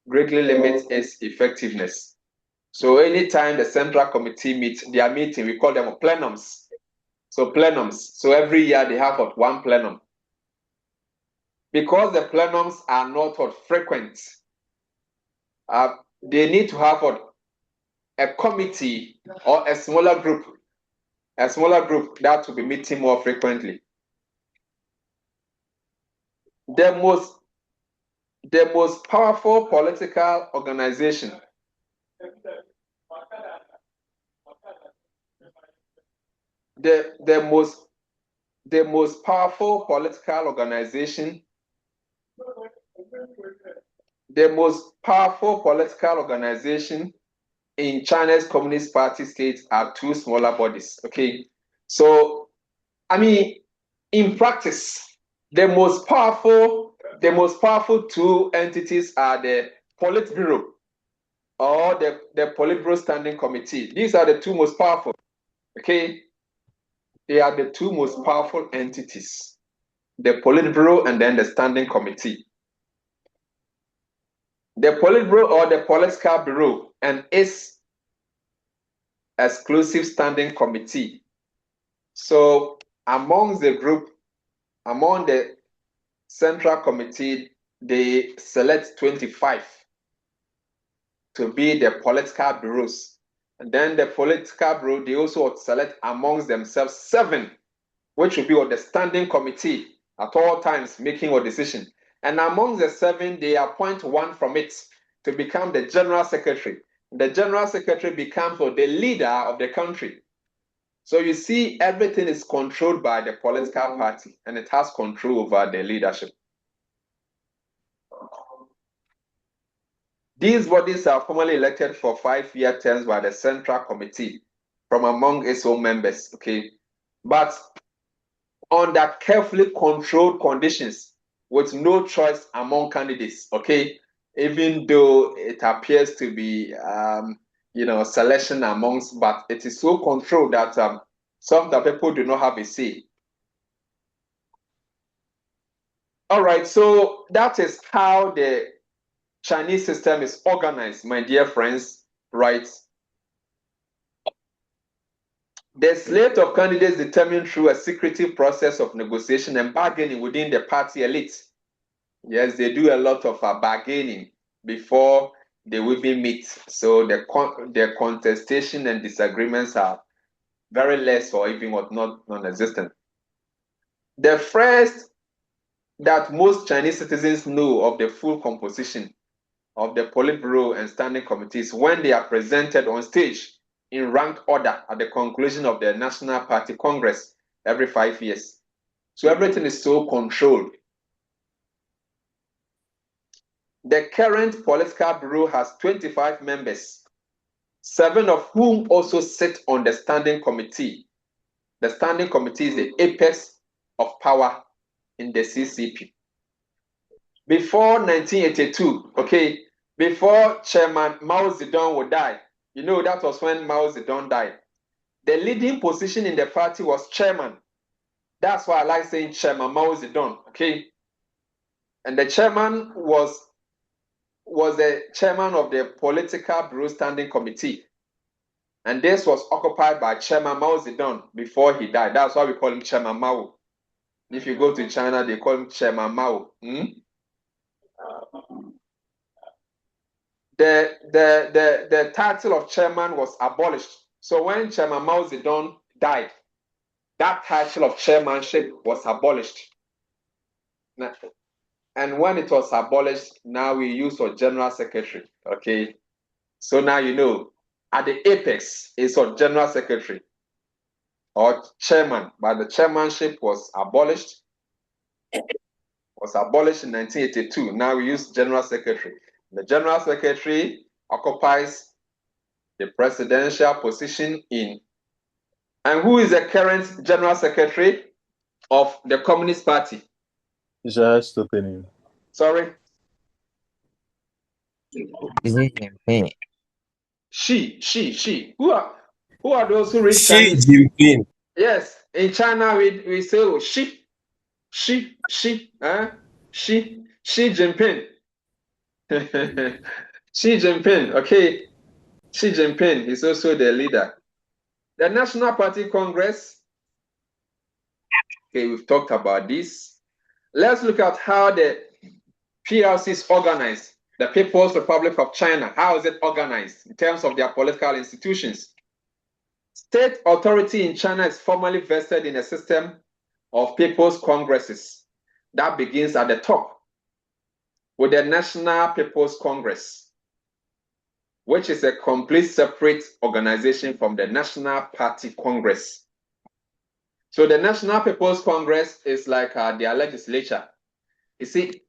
greatly limit its effectiveness. So anytime the Central Committee meets, their meeting, we call them plenums. So plenums. So every year they have one plenum. Because the plenums are not frequent, they need to have a committee or a smaller group that will be meeting more frequently. The most powerful political organization the most powerful political organization in China's Communist Party states are two smaller bodies. Okay, so in practice, the most powerful two entities are the Politburo or the Politburo Standing Committee. These are the two most powerful. Okay, they are the two most powerful entities: the Politburo and then the Standing Committee. The Politburo or the Political Bureau and its exclusive Standing Committee. So among the Central Committee, they select 25 to be the political bureaus. And then the political bureau, they also select amongst themselves 7, which will be on the Standing Committee at all times making a decision. And among the 7, they appoint one from it to become the General Secretary. The General Secretary becomes the leader of the country. So you see, everything is controlled by the political party, and it has control over the leadership. These bodies are formally elected for 5-year terms by the Central Committee from among its own members, okay? But under carefully controlled conditions with no choice among candidates, okay? Even though it appears to be, selection amongst, but it is so controlled that some of the people do not have a say. All right, so that is how the Chinese system is organized, my dear friends, right? The slate of candidates determined through a secretive process of negotiation and bargaining within the party elite. Yes, they do a lot of bargaining before they will be meet. So the contestation and disagreements are very less or even not non-existent. The first that most Chinese citizens know of the full composition of the Politburo and Standing Committees when they are presented on stage in ranked order at the conclusion of the National Party Congress every 5 years. So everything is so controlled. The current Political Bureau has 25 members, 7 of whom also sit on the Standing Committee. The Standing Committee is the apex of power in the CCP. Before 1982, okay, before Chairman Mao Zedong would die, that was when Mao Zedong died. The leading position in the party was chairman. That's why I like saying Chairman Mao Zedong, okay? And the chairman was the chairman of the Political Bureau Standing Committee. And this was occupied by Chairman Mao Zedong before he died. That's why we call him Chairman Mao. If you go to China, they call him Chairman Mao. The title of chairman was abolished. So when Chairman Mao Zedong died, that title of chairmanship was abolished. And when it was abolished, now we use a general secretary. Okay. So now at the apex is a general secretary or chairman, but the chairmanship was abolished. Was abolished in 1982. Now we use general secretary. The general secretary occupies the presidential position and who is the current general secretary of the Communist Party? Just opinion. Sorry? Is it me? She. Who are those who read Xi Chinese? Jinping. Yes, in China we say she. Xi Jinping. Xi Jinping, okay. Xi Jinping is also the leader. The National Party Congress, okay, we've talked about this. Let's look at how the PRC is organized. The People's Republic of China, how is it organized in terms of their political institutions? State authority in China is formally vested in a system of people's congresses. That begins at the top with the National People's Congress, which is a complete separate organization from the National Party Congress. So the National People's Congress is like their legislature. You see,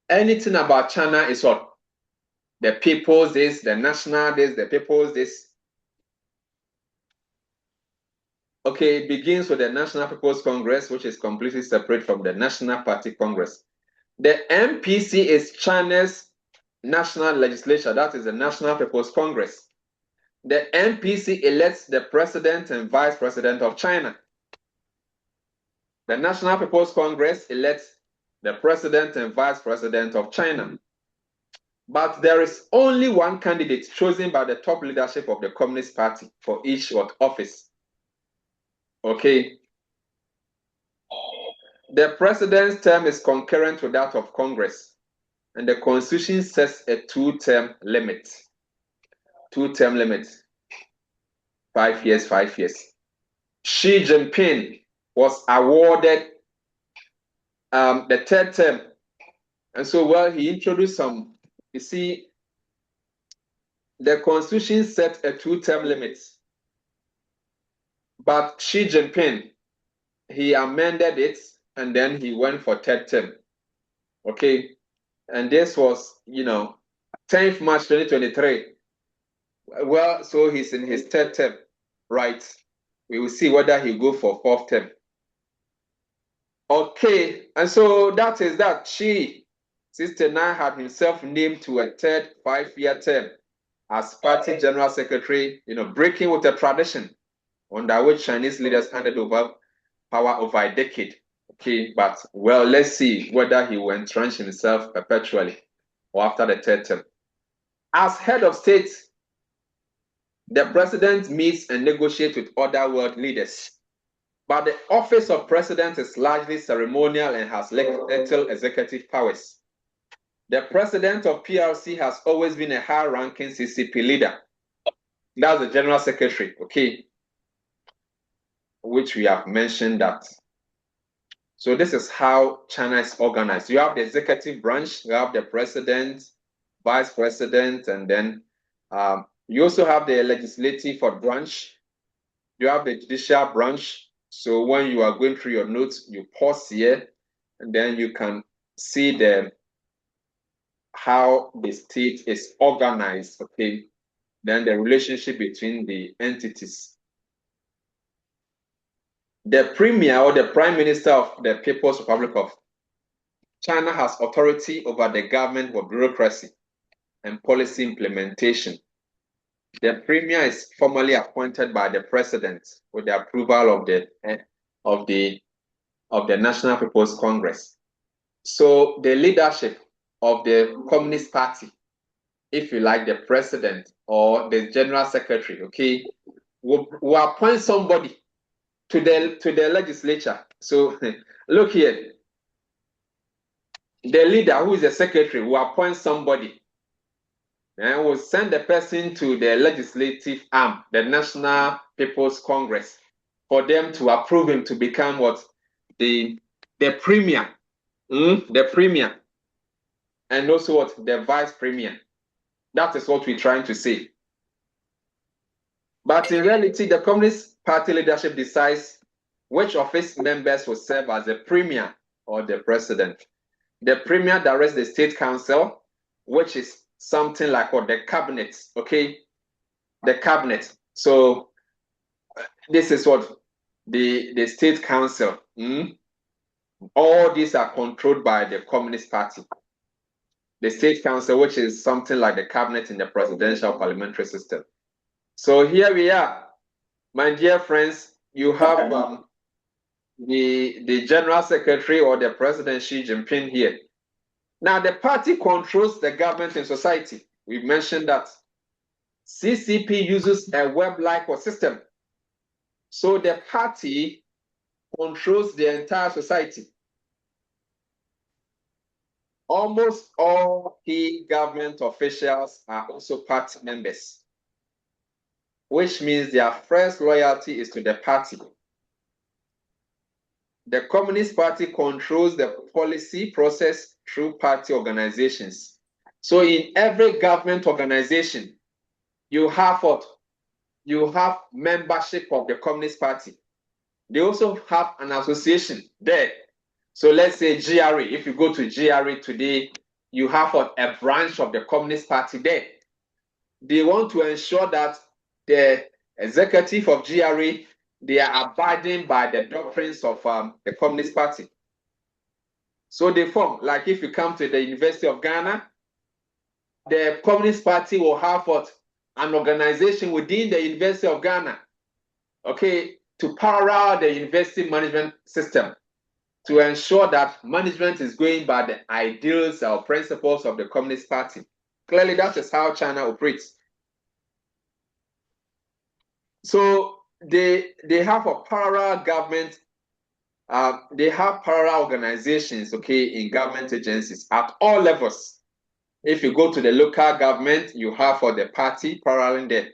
anything about China is what? The people's this, the national this, the people's this. Okay, it begins with the National People's Congress, which is completely separate from the National Party Congress. The NPC is China's national legislature, that is the National People's Congress. The NPC elects the president and vice president of China. The National People's Congress elects the president and vice president of China. But there is only one candidate chosen by the top leadership of the Communist Party for each office. Okay. The president's term is concurrent with that of Congress, and the Constitution sets a two-term limit. Two-term limit. 5 years, 5 years. Xi Jinping was awarded the third term. And so, well, he introduced some, you see, the Constitution set a two-term limit. But Xi Jinping, he amended it, and then he went for third term. Okay. And this was, 10th March 2023. Well, so he's in his third term, right? We will see whether he go for fourth term. Okay, and so that is that. Xi, 69, had himself named to a third 5-year term as party general secretary, breaking with the tradition under which Chinese leaders handed over power over a decade. Okay, but well, let's see whether he will entrench himself perpetually or after the third term. As head of state, the president meets and negotiates with other world leaders. But the office of president is largely ceremonial and has little executive powers. The president of PRC has always been a high-ranking CCP leader. That's the general secretary, okay, which we have mentioned that. So this is how China is organized. You have the executive branch, you have the president, vice president, and then you also have the legislative branch. You have the judicial branch. So when you are going through your notes, you pause here, and then you can see how the state is organized, okay? Then the relationship between the entities. The premier or the prime minister of the People's Republic of China has authority over the government for bureaucracy and policy implementation. The premier is formally appointed by the president with the approval of the National People's Congress. So the leadership of the Communist Party, if you like, the president or the general secretary, okay, will appoint somebody to the legislature. So look here, the leader, who is the secretary, will appoint somebody and will send the person to the legislative arm, the National People's Congress, for them to approve him to become what? The premier. The premier. And also what? The vice premier. That is what we're trying to say. But in reality, the Communist Party leadership decides which office members will serve as the premier or the president. The premier directs the state council, which is something like what? The cabinet, okay? The cabinet. So this is what? The state council. All these are controlled by the Communist Party. The state council, which is something like the cabinet in the presidential parliamentary system. So here we are, my dear friends. You have the general secretary or the president Xi Jinping here. Now, the party controls the government and society. We mentioned that. CCP uses a web-like system. So the party controls the entire society. Almost all key government officials are also party members, which means their first loyalty is to the party. The Communist Party controls the policy process through party organizations. So in every government organization, you have what? You have membership of the Communist Party. They also have an association there. So let's say GRA. If you go to GRA today, you have what? A branch of the Communist Party there. They want to ensure that the executive of GRA, they are abiding by the doctrines of the Communist Party. So they form, like if you come to the University of Ghana, the Communist Party will have what? An organization within the University of Ghana, okay, to parallel the university management system to ensure that management is going by the ideals or principles of the Communist Party. Clearly, that is how China operates. So they have a parallel government. They have parallel organizations, okay, in government agencies at all levels. If you go to the local government, you have for the party paralleling there.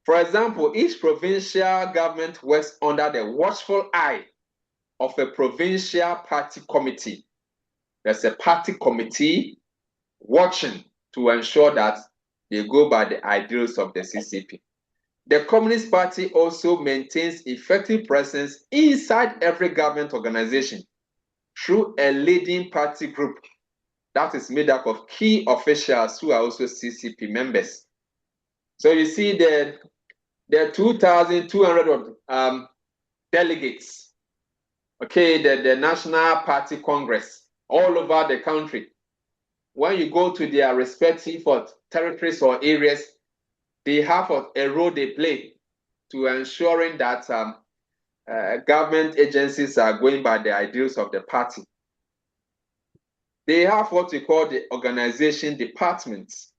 For example, each provincial government works under the watchful eye of a provincial party committee. There's a party committee watching to ensure that they go by the ideals of the CCP. The Communist Party also maintains effective presence inside every government organization through a leading party group that is made up of key officials who are also CCP members. So you see the 2,200 delegates, okay, the National Party Congress all over the country. When you go to their respective territories or areas, they have a role they play to ensuring that government agencies are going by the ideals of the party. They have what we call the organization departments.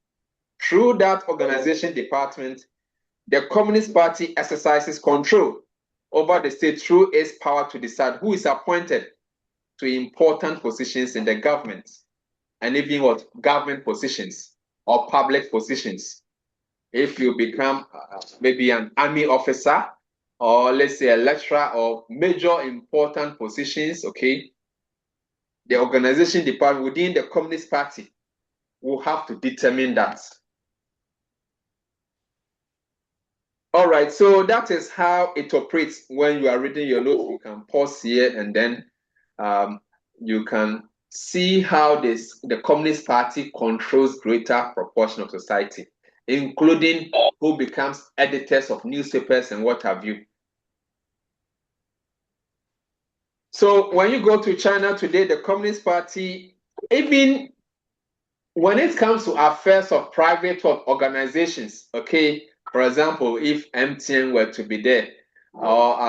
Through that organization department, the Communist Party exercises control over the state through its power to decide who is appointed to important positions in the government, and even what government positions or public positions. If you become maybe an army officer, or let's say a lecturer, or major important positions, okay, the organization department within the Communist Party will have to determine that. All right, so that is how it operates. When you are reading your notes, you can pause here and then you can see how the Communist Party controls greater proportion of society, including who becomes editors of newspapers and what have you. So when you go to China today, the Communist Party, even when it comes to affairs of private organizations, okay, for example, if MTN were to be there, or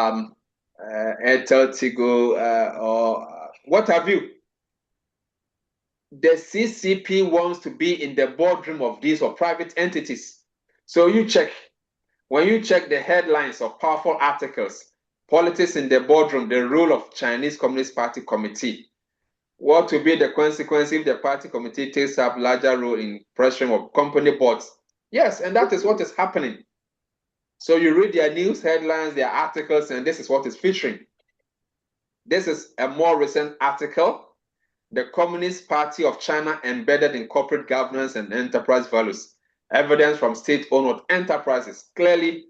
Airtel, Tigo, or what have you, the CCP wants to be in the boardroom of these or private entities. So you check, when you check the headlines of powerful articles, politics in the boardroom, the role of Chinese Communist Party committee, what will be the consequence if the party committee takes up larger role in pressuring of company boards? Yes, and that is what is happening. So you read their news headlines, their articles, and this is what is featuring. This is a more recent article. The Communist Party of China embedded in corporate governance and enterprise values. Evidence from state-owned enterprises. Clearly,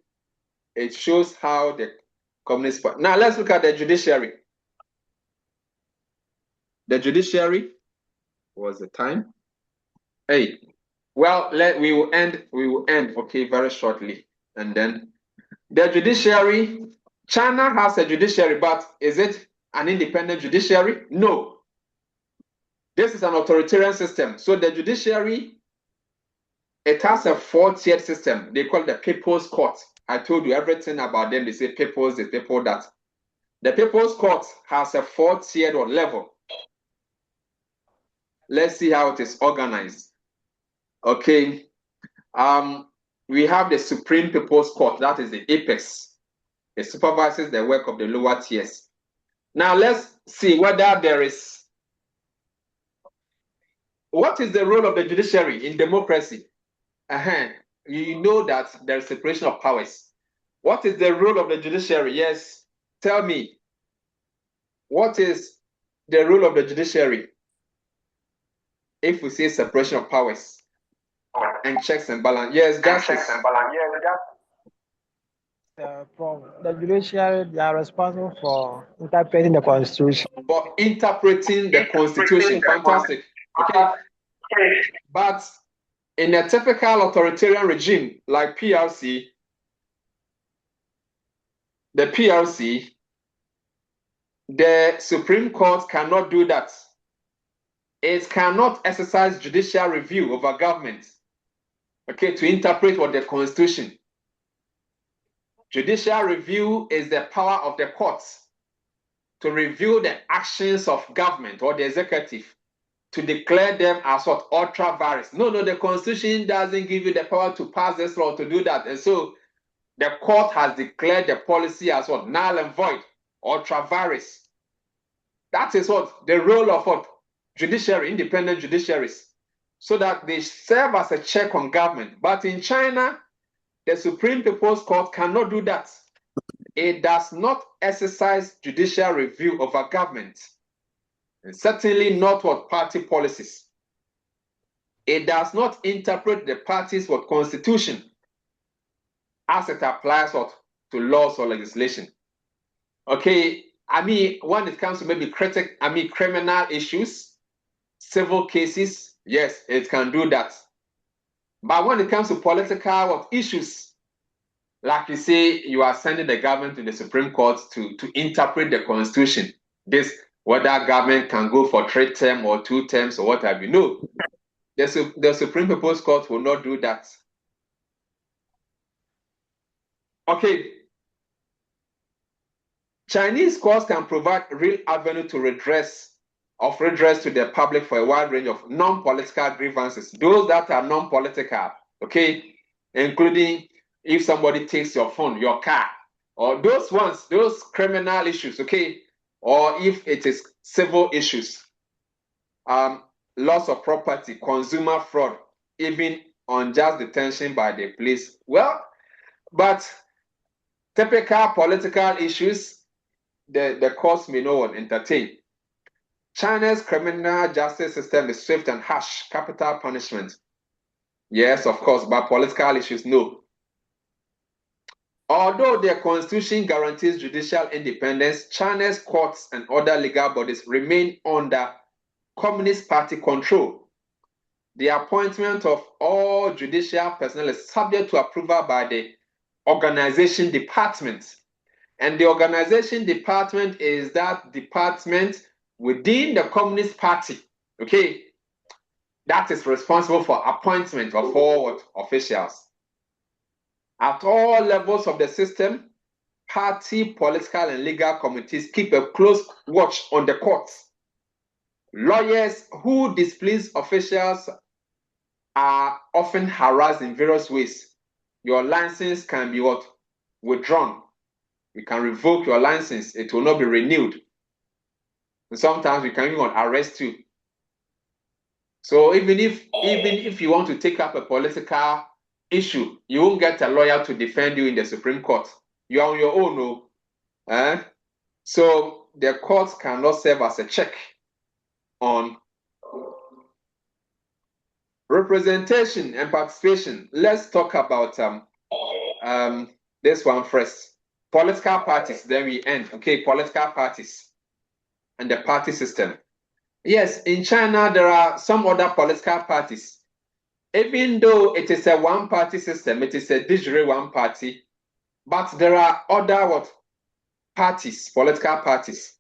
it shows how the Communist Party. Now let's look at the judiciary. The judiciary was the time. Hey, well, we will end, okay, very shortly. And then the judiciary, China has a judiciary, but is it an independent judiciary? No. This is an authoritarian system. So the judiciary, it has a 4-tiered system. They call it the People's Court. I told you everything about them. They say people's, the people that. The People's Court has a 4-tiered level. Let's see how it is organized. Okay. We have the Supreme People's Court, that is the apex. It supervises the work of the lower tiers. Now let's see whether there is. What is the role of the judiciary in democracy? You know that there is separation of powers. What is the role of the judiciary? Yes, tell me. What is the role of the judiciary? If we say separation of powers and checks and balance, yes, justice. The judiciary, they are responsible for interpreting the constitution. For interpreting the constitution, fantastic. Okay, but in a typical authoritarian regime like PRC, the Supreme Court cannot do that. It cannot exercise judicial review over government, okay, to interpret what the constitution. Judicial review is the power of the courts to review the actions of government or the executive, to declare them as what? Ultra vires. No, the constitution doesn't give you the power to pass this law to do that. And so the court has declared the policy as what? Null and void, ultra vires. That is what? The role of what? Judiciary, independent judiciaries, so that they serve as a check on government. But in China, the Supreme People's Court cannot do that. It does not exercise judicial review over government. And certainly not what party policies. It does not interpret the party's what constitution as it applies what to laws or legislation. Okay, when it comes to maybe criminal issues, civil cases, yes, it can do that. But when it comes to political issues, like you say, you are sending the government to the Supreme Court to interpret the constitution. Whether government can go for 3 terms or 2 terms or what have you. No, the Supreme People's Court will not do that. Okay. Chinese courts can provide real avenue to redress to the public for a wide range of non-political grievances. Those that are non-political, okay, including if somebody takes your phone, your car, or those criminal issues, okay, or if it is civil issues, loss of property, consumer fraud, even unjust detention by the police. Well, but typical political issues, the courts may not entertain. China's criminal justice system is swift and harsh, capital punishment. Yes, of course, but political issues, no. Although their constitution guarantees judicial independence, China's courts and other legal bodies remain under Communist Party control. The appointment of all judicial personnel is subject to approval by the organization department. And the organization department is that department within the Communist Party, okay, that is responsible for appointment of all officials. At all levels of the system, party, political, and legal committees keep a close watch on the courts. Lawyers who displease officials are often harassed in various ways. Your license can be withdrawn. You can revoke your license. It will not be renewed. And sometimes we can even arrest you. So even if you want to take up a political issue, you won't get a lawyer to defend you in the Supreme Court. You are on your own, no? So the courts cannot serve as a check on representation and participation. Let's talk about this one first. Political parties, then we end. Okay, political parties and the party system. Yes, in China, there are some other political parties. Even though it is a one-party system, it is a de jure one party, but there are other parties, political parties.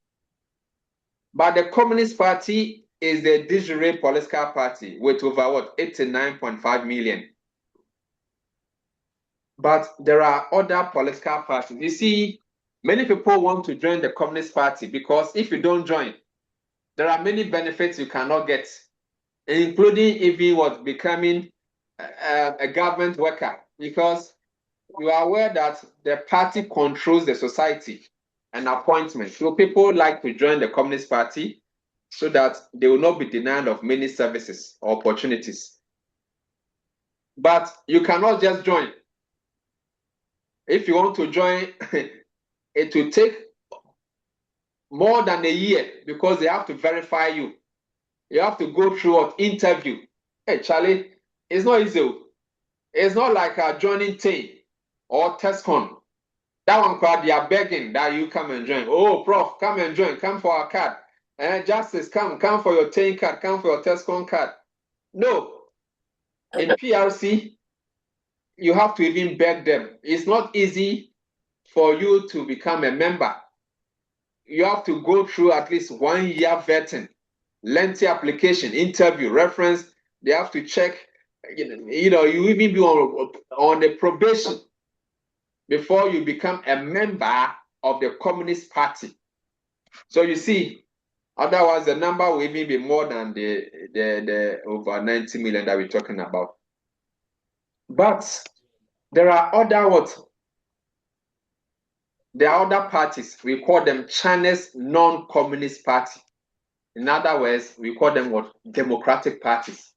But the Communist Party is the de jure political party with over 89.5 million. But there are other political parties. You see, Many people want to join the Communist Party because if you don't join, there are many benefits you cannot get, including even what becoming a government worker, because you are aware that the party controls the society and appointment. So people like to join the Communist Party so that they will not be denied of many services or opportunities. But you cannot just join. If you want to join, it will take more than a year because they have to verify you. You have to go through an interview. Hey, Charlie, it's not easy. It's not like joining TAIN or TESCON. That one card, they are begging that you come and join. Oh, Prof, come and join. Come for our card. Justice, come for your TAIN card. Come for your TESCON card. No. In PRC, you have to even beg them. It's not easy for you to become a member. You have to go through at least 1 year vetting, lengthy application, interview, reference. They have to check. You even be on the probation before you become a member of the Communist Party. So you see, otherwise the number will even be more than the over 90 million that we're talking about. But there are other There are other parties. We call them China's non-communist party. In other words, we call them what? Democratic parties.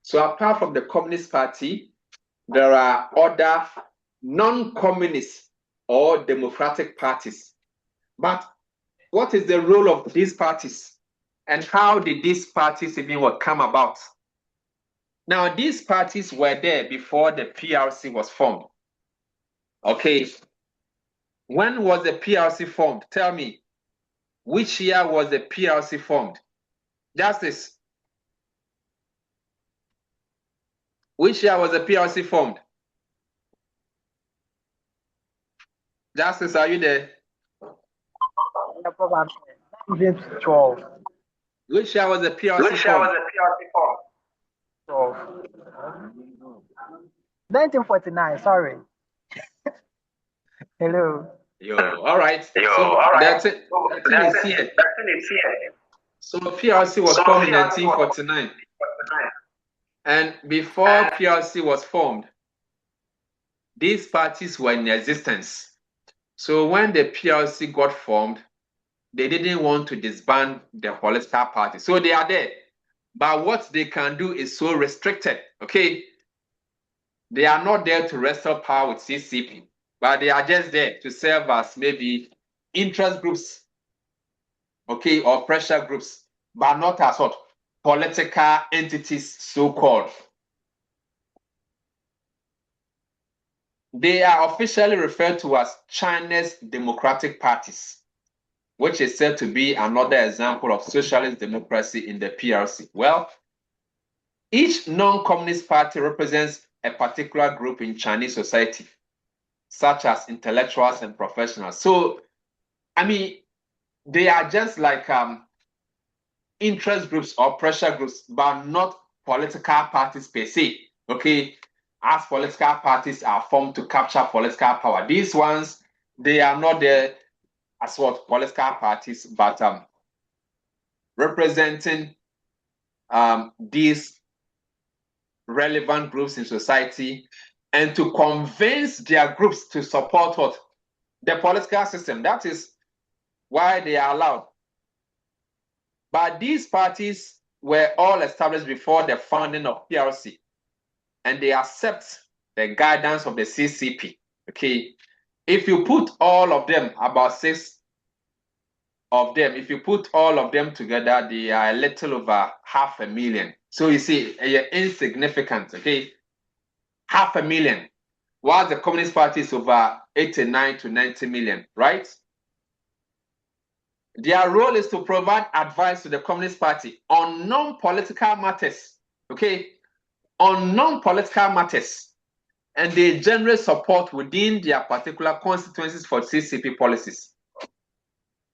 So apart from the Communist Party, there are other non-communist or democratic parties. But what is the role of these parties? And how did these parties even come about? Now, these parties were there before the PRC was formed. Okay. When was the PRC formed? Tell me, which year was the PRC formed? Justice. Which year was the PRC formed? Justice, are you there? 1912. Which year was the PRC formed? 1949, sorry. Hello. All right. That's it. That thing is here. So PRC was formed in 1949. And before PRC was formed, these parties were in existence. So when the PRC got formed, they didn't want to disband the political party. So they are there. But what they can do is so restricted. Okay. They are not there to wrestle power with CCP, but they are just there to serve as maybe interest groups, okay, or pressure groups, but not as what? Political entities, so-called. They are officially referred to as China's democratic parties, which is said to be another example of socialist democracy in the PRC. Well, each non-communist party represents a particular group in Chinese society, such as intellectuals and professionals. So, I mean, they are just like interest groups or pressure groups, but not political parties per se, okay? As political parties are formed to capture political power. These ones, they are not there as what? Political parties, but representing these relevant groups in society and to convince their groups to support what? The political system. That is why they are allowed. But these parties were all established before the founding of PRC, and they accept the guidance of the CCP. Okay, if you put all of them, about 6 of them, if you put all of them together, they are a little over 500,000. So you see, insignificant. Okay, 500,000. While the Communist Party is over 89 to 90 million, right? Their role is to provide advice to the Communist Party on non-political matters, okay? On non-political matters. And they generate support within their particular constituencies for CCP policies.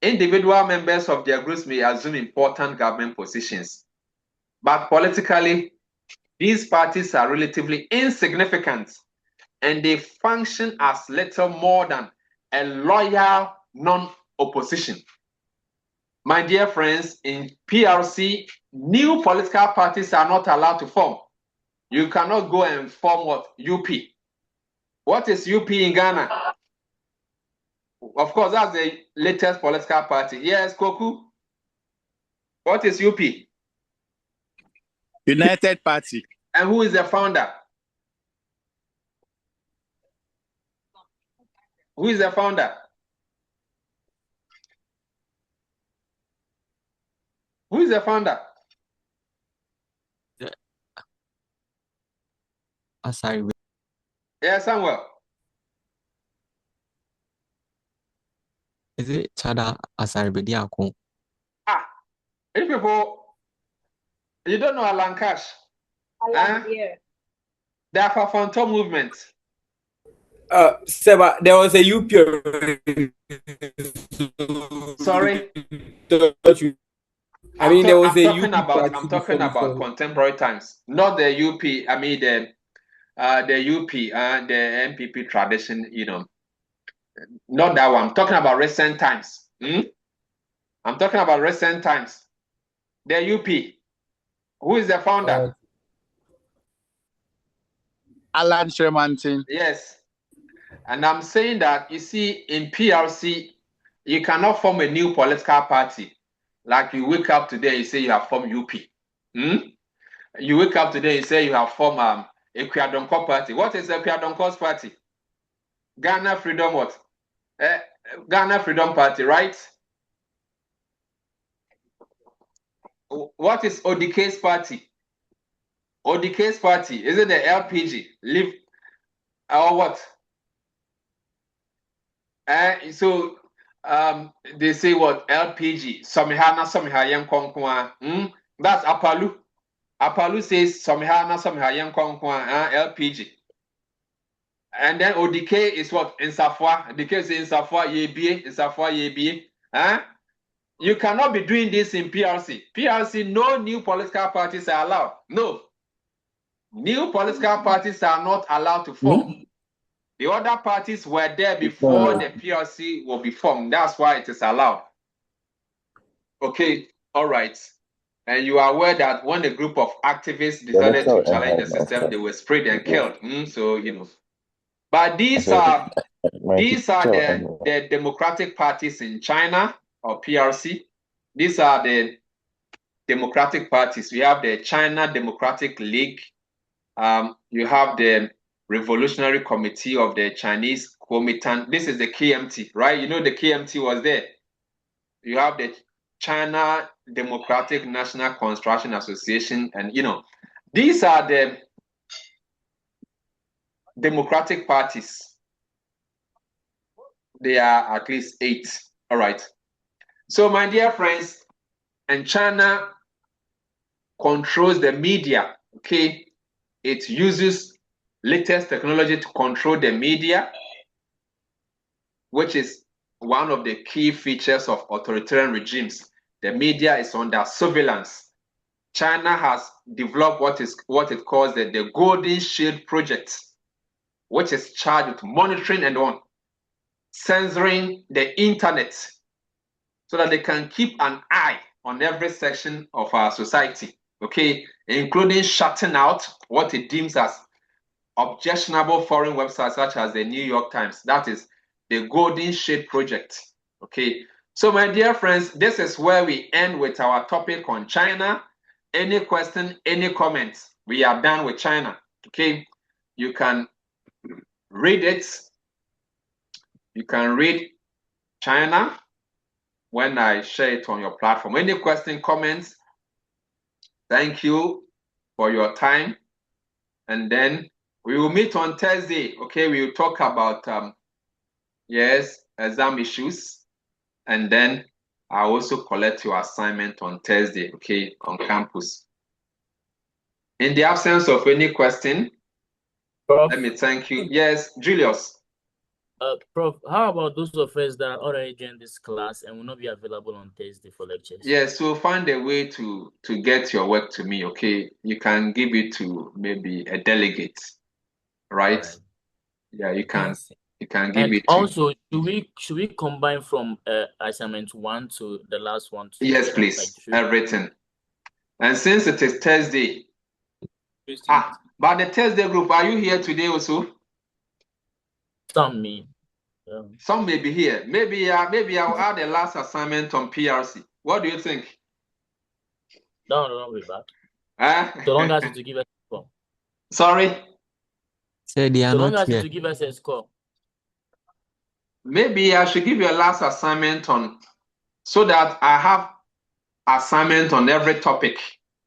Individual members of their groups may assume important government positions. But politically, these parties are relatively insignificant, and they function as little more than a loyal non-opposition. My dear friends, in PRC, new political parties are not allowed to form. You cannot go and form what? UP. What is UP in Ghana? Of course, that's the latest political party. Yes, Koku. What is UP? United Party. And who is the founder? Who is the founder? Who is the founder? Sorry. Yeah, Samuel. Is it Chada Asaribediako? Ah, if people, you don't know Alan Cash. The Afafonto movement. Seba, there was a UP. Sorry. I mean, there was I'm talking about contemporary times, not the UP. I mean the UP and the MPP tradition. You know, not that one. I'm talking about recent times. I'm talking about recent times. The UP. Who is the founder? Alan Shermanton. Yes. And I'm saying that, you see, in PRC, you cannot form a new political party. Like you wake up today, you say you have formed UP. You wake up today, you say you have formed a Kwadonko party. What is a Kwadonko's party? Ghana Freedom what? Ghana Freedom Party, right? What is ODK's party? ODK's party, is it the LPG? Live or what? So they say what? LPG. Somihana Somiha Yankonkwa. That's Apalu. Apalu says Somihana Somiha Yankonkwa LPG. And then ODK is what? Insafwa. ODK is Insafwa Yebie. Insafwa Yebie. You cannot be doing this in PRC. PRC, no new political parties are allowed. No. New political parties are not allowed to form. The other parties were there before the PRC will be formed. That's why it is allowed. Okay, all right. And you are aware that when a group of activists decided to challenge the system, they were sprayed and killed. So, you know. But these are the democratic parties in China or PRC. These are the democratic parties. We have the China Democratic League. You have the Revolutionary Committee of the Chinese Kuomintang. This is the KMT, right? You know the KMT was there. You have the China Democratic National Construction Association, and you know, these are the democratic parties. They are at least 8. All right. So, my dear friends, and China controls the media. Okay, it uses latest technology to control the media, which is one of the key features of authoritarian regimes. The media is under surveillance. China has developed what it calls the Golden Shield Project, which is charged with monitoring and censoring the internet so that they can keep an eye on every section of our society, okay, including shutting out what it deems as objectionable foreign websites such as the New York Times. That is the Golden Shade Project. Okay, so my dear friends, this is where we end with our topic on China. Any question, any comments? We are done with China. Okay, you can read it. You can read China when I share it on your platform. Any question, comments? Thank you for your time. And then we will meet on Thursday. Okay, we will talk about exam issues. And then I also collect your assignment on Thursday, okay, on campus. In the absence of any question, Prof, let me thank you. Yes, Julius. Prof, how about those of us that already joined this class and will not be available on Thursday for lectures? Yes, so find a way to get your work to me, okay? You can give it to maybe a delegate, right? Yeah, you can. You can give And it to. also, should we combine from assignment 1 to the last one? Yes, please. Everything. And since it is Thursday, but the Thursday group, are you here today also? Some may be here. Maybe I'll add the last assignment on PRC. What do you think? Don't be back. So long as you give us a score. Sorry? So they are So long not as here. you give us a score. Maybe I should give you a last assignment on, so that I have assignment on every topic.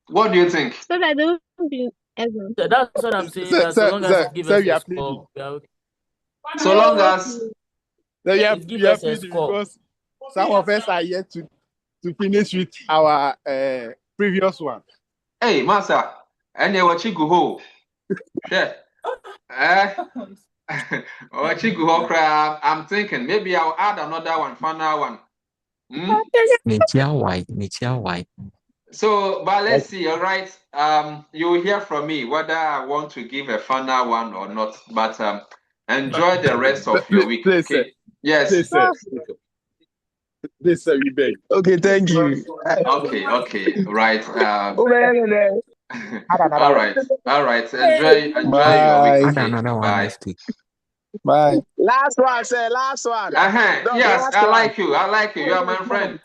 What do you think? So that there won't be exam. So that's what I'm saying. That so long as you give us a score, so long as give us a score. Because some of us are yet to finish with our previous one. Hey, Master, and you watch go. I'm thinking maybe I'll add another one, final one. So, but let's see. All right. You will hear from me whether I want to give a final one or not. But enjoy the rest of your week. Okay. Yes. This sir, we beg. Okay, thank you. Okay. Right. All right. Enjoy your week. Okay? Bye. Last one, sir. Last one. Yes, I like you. You are my friend.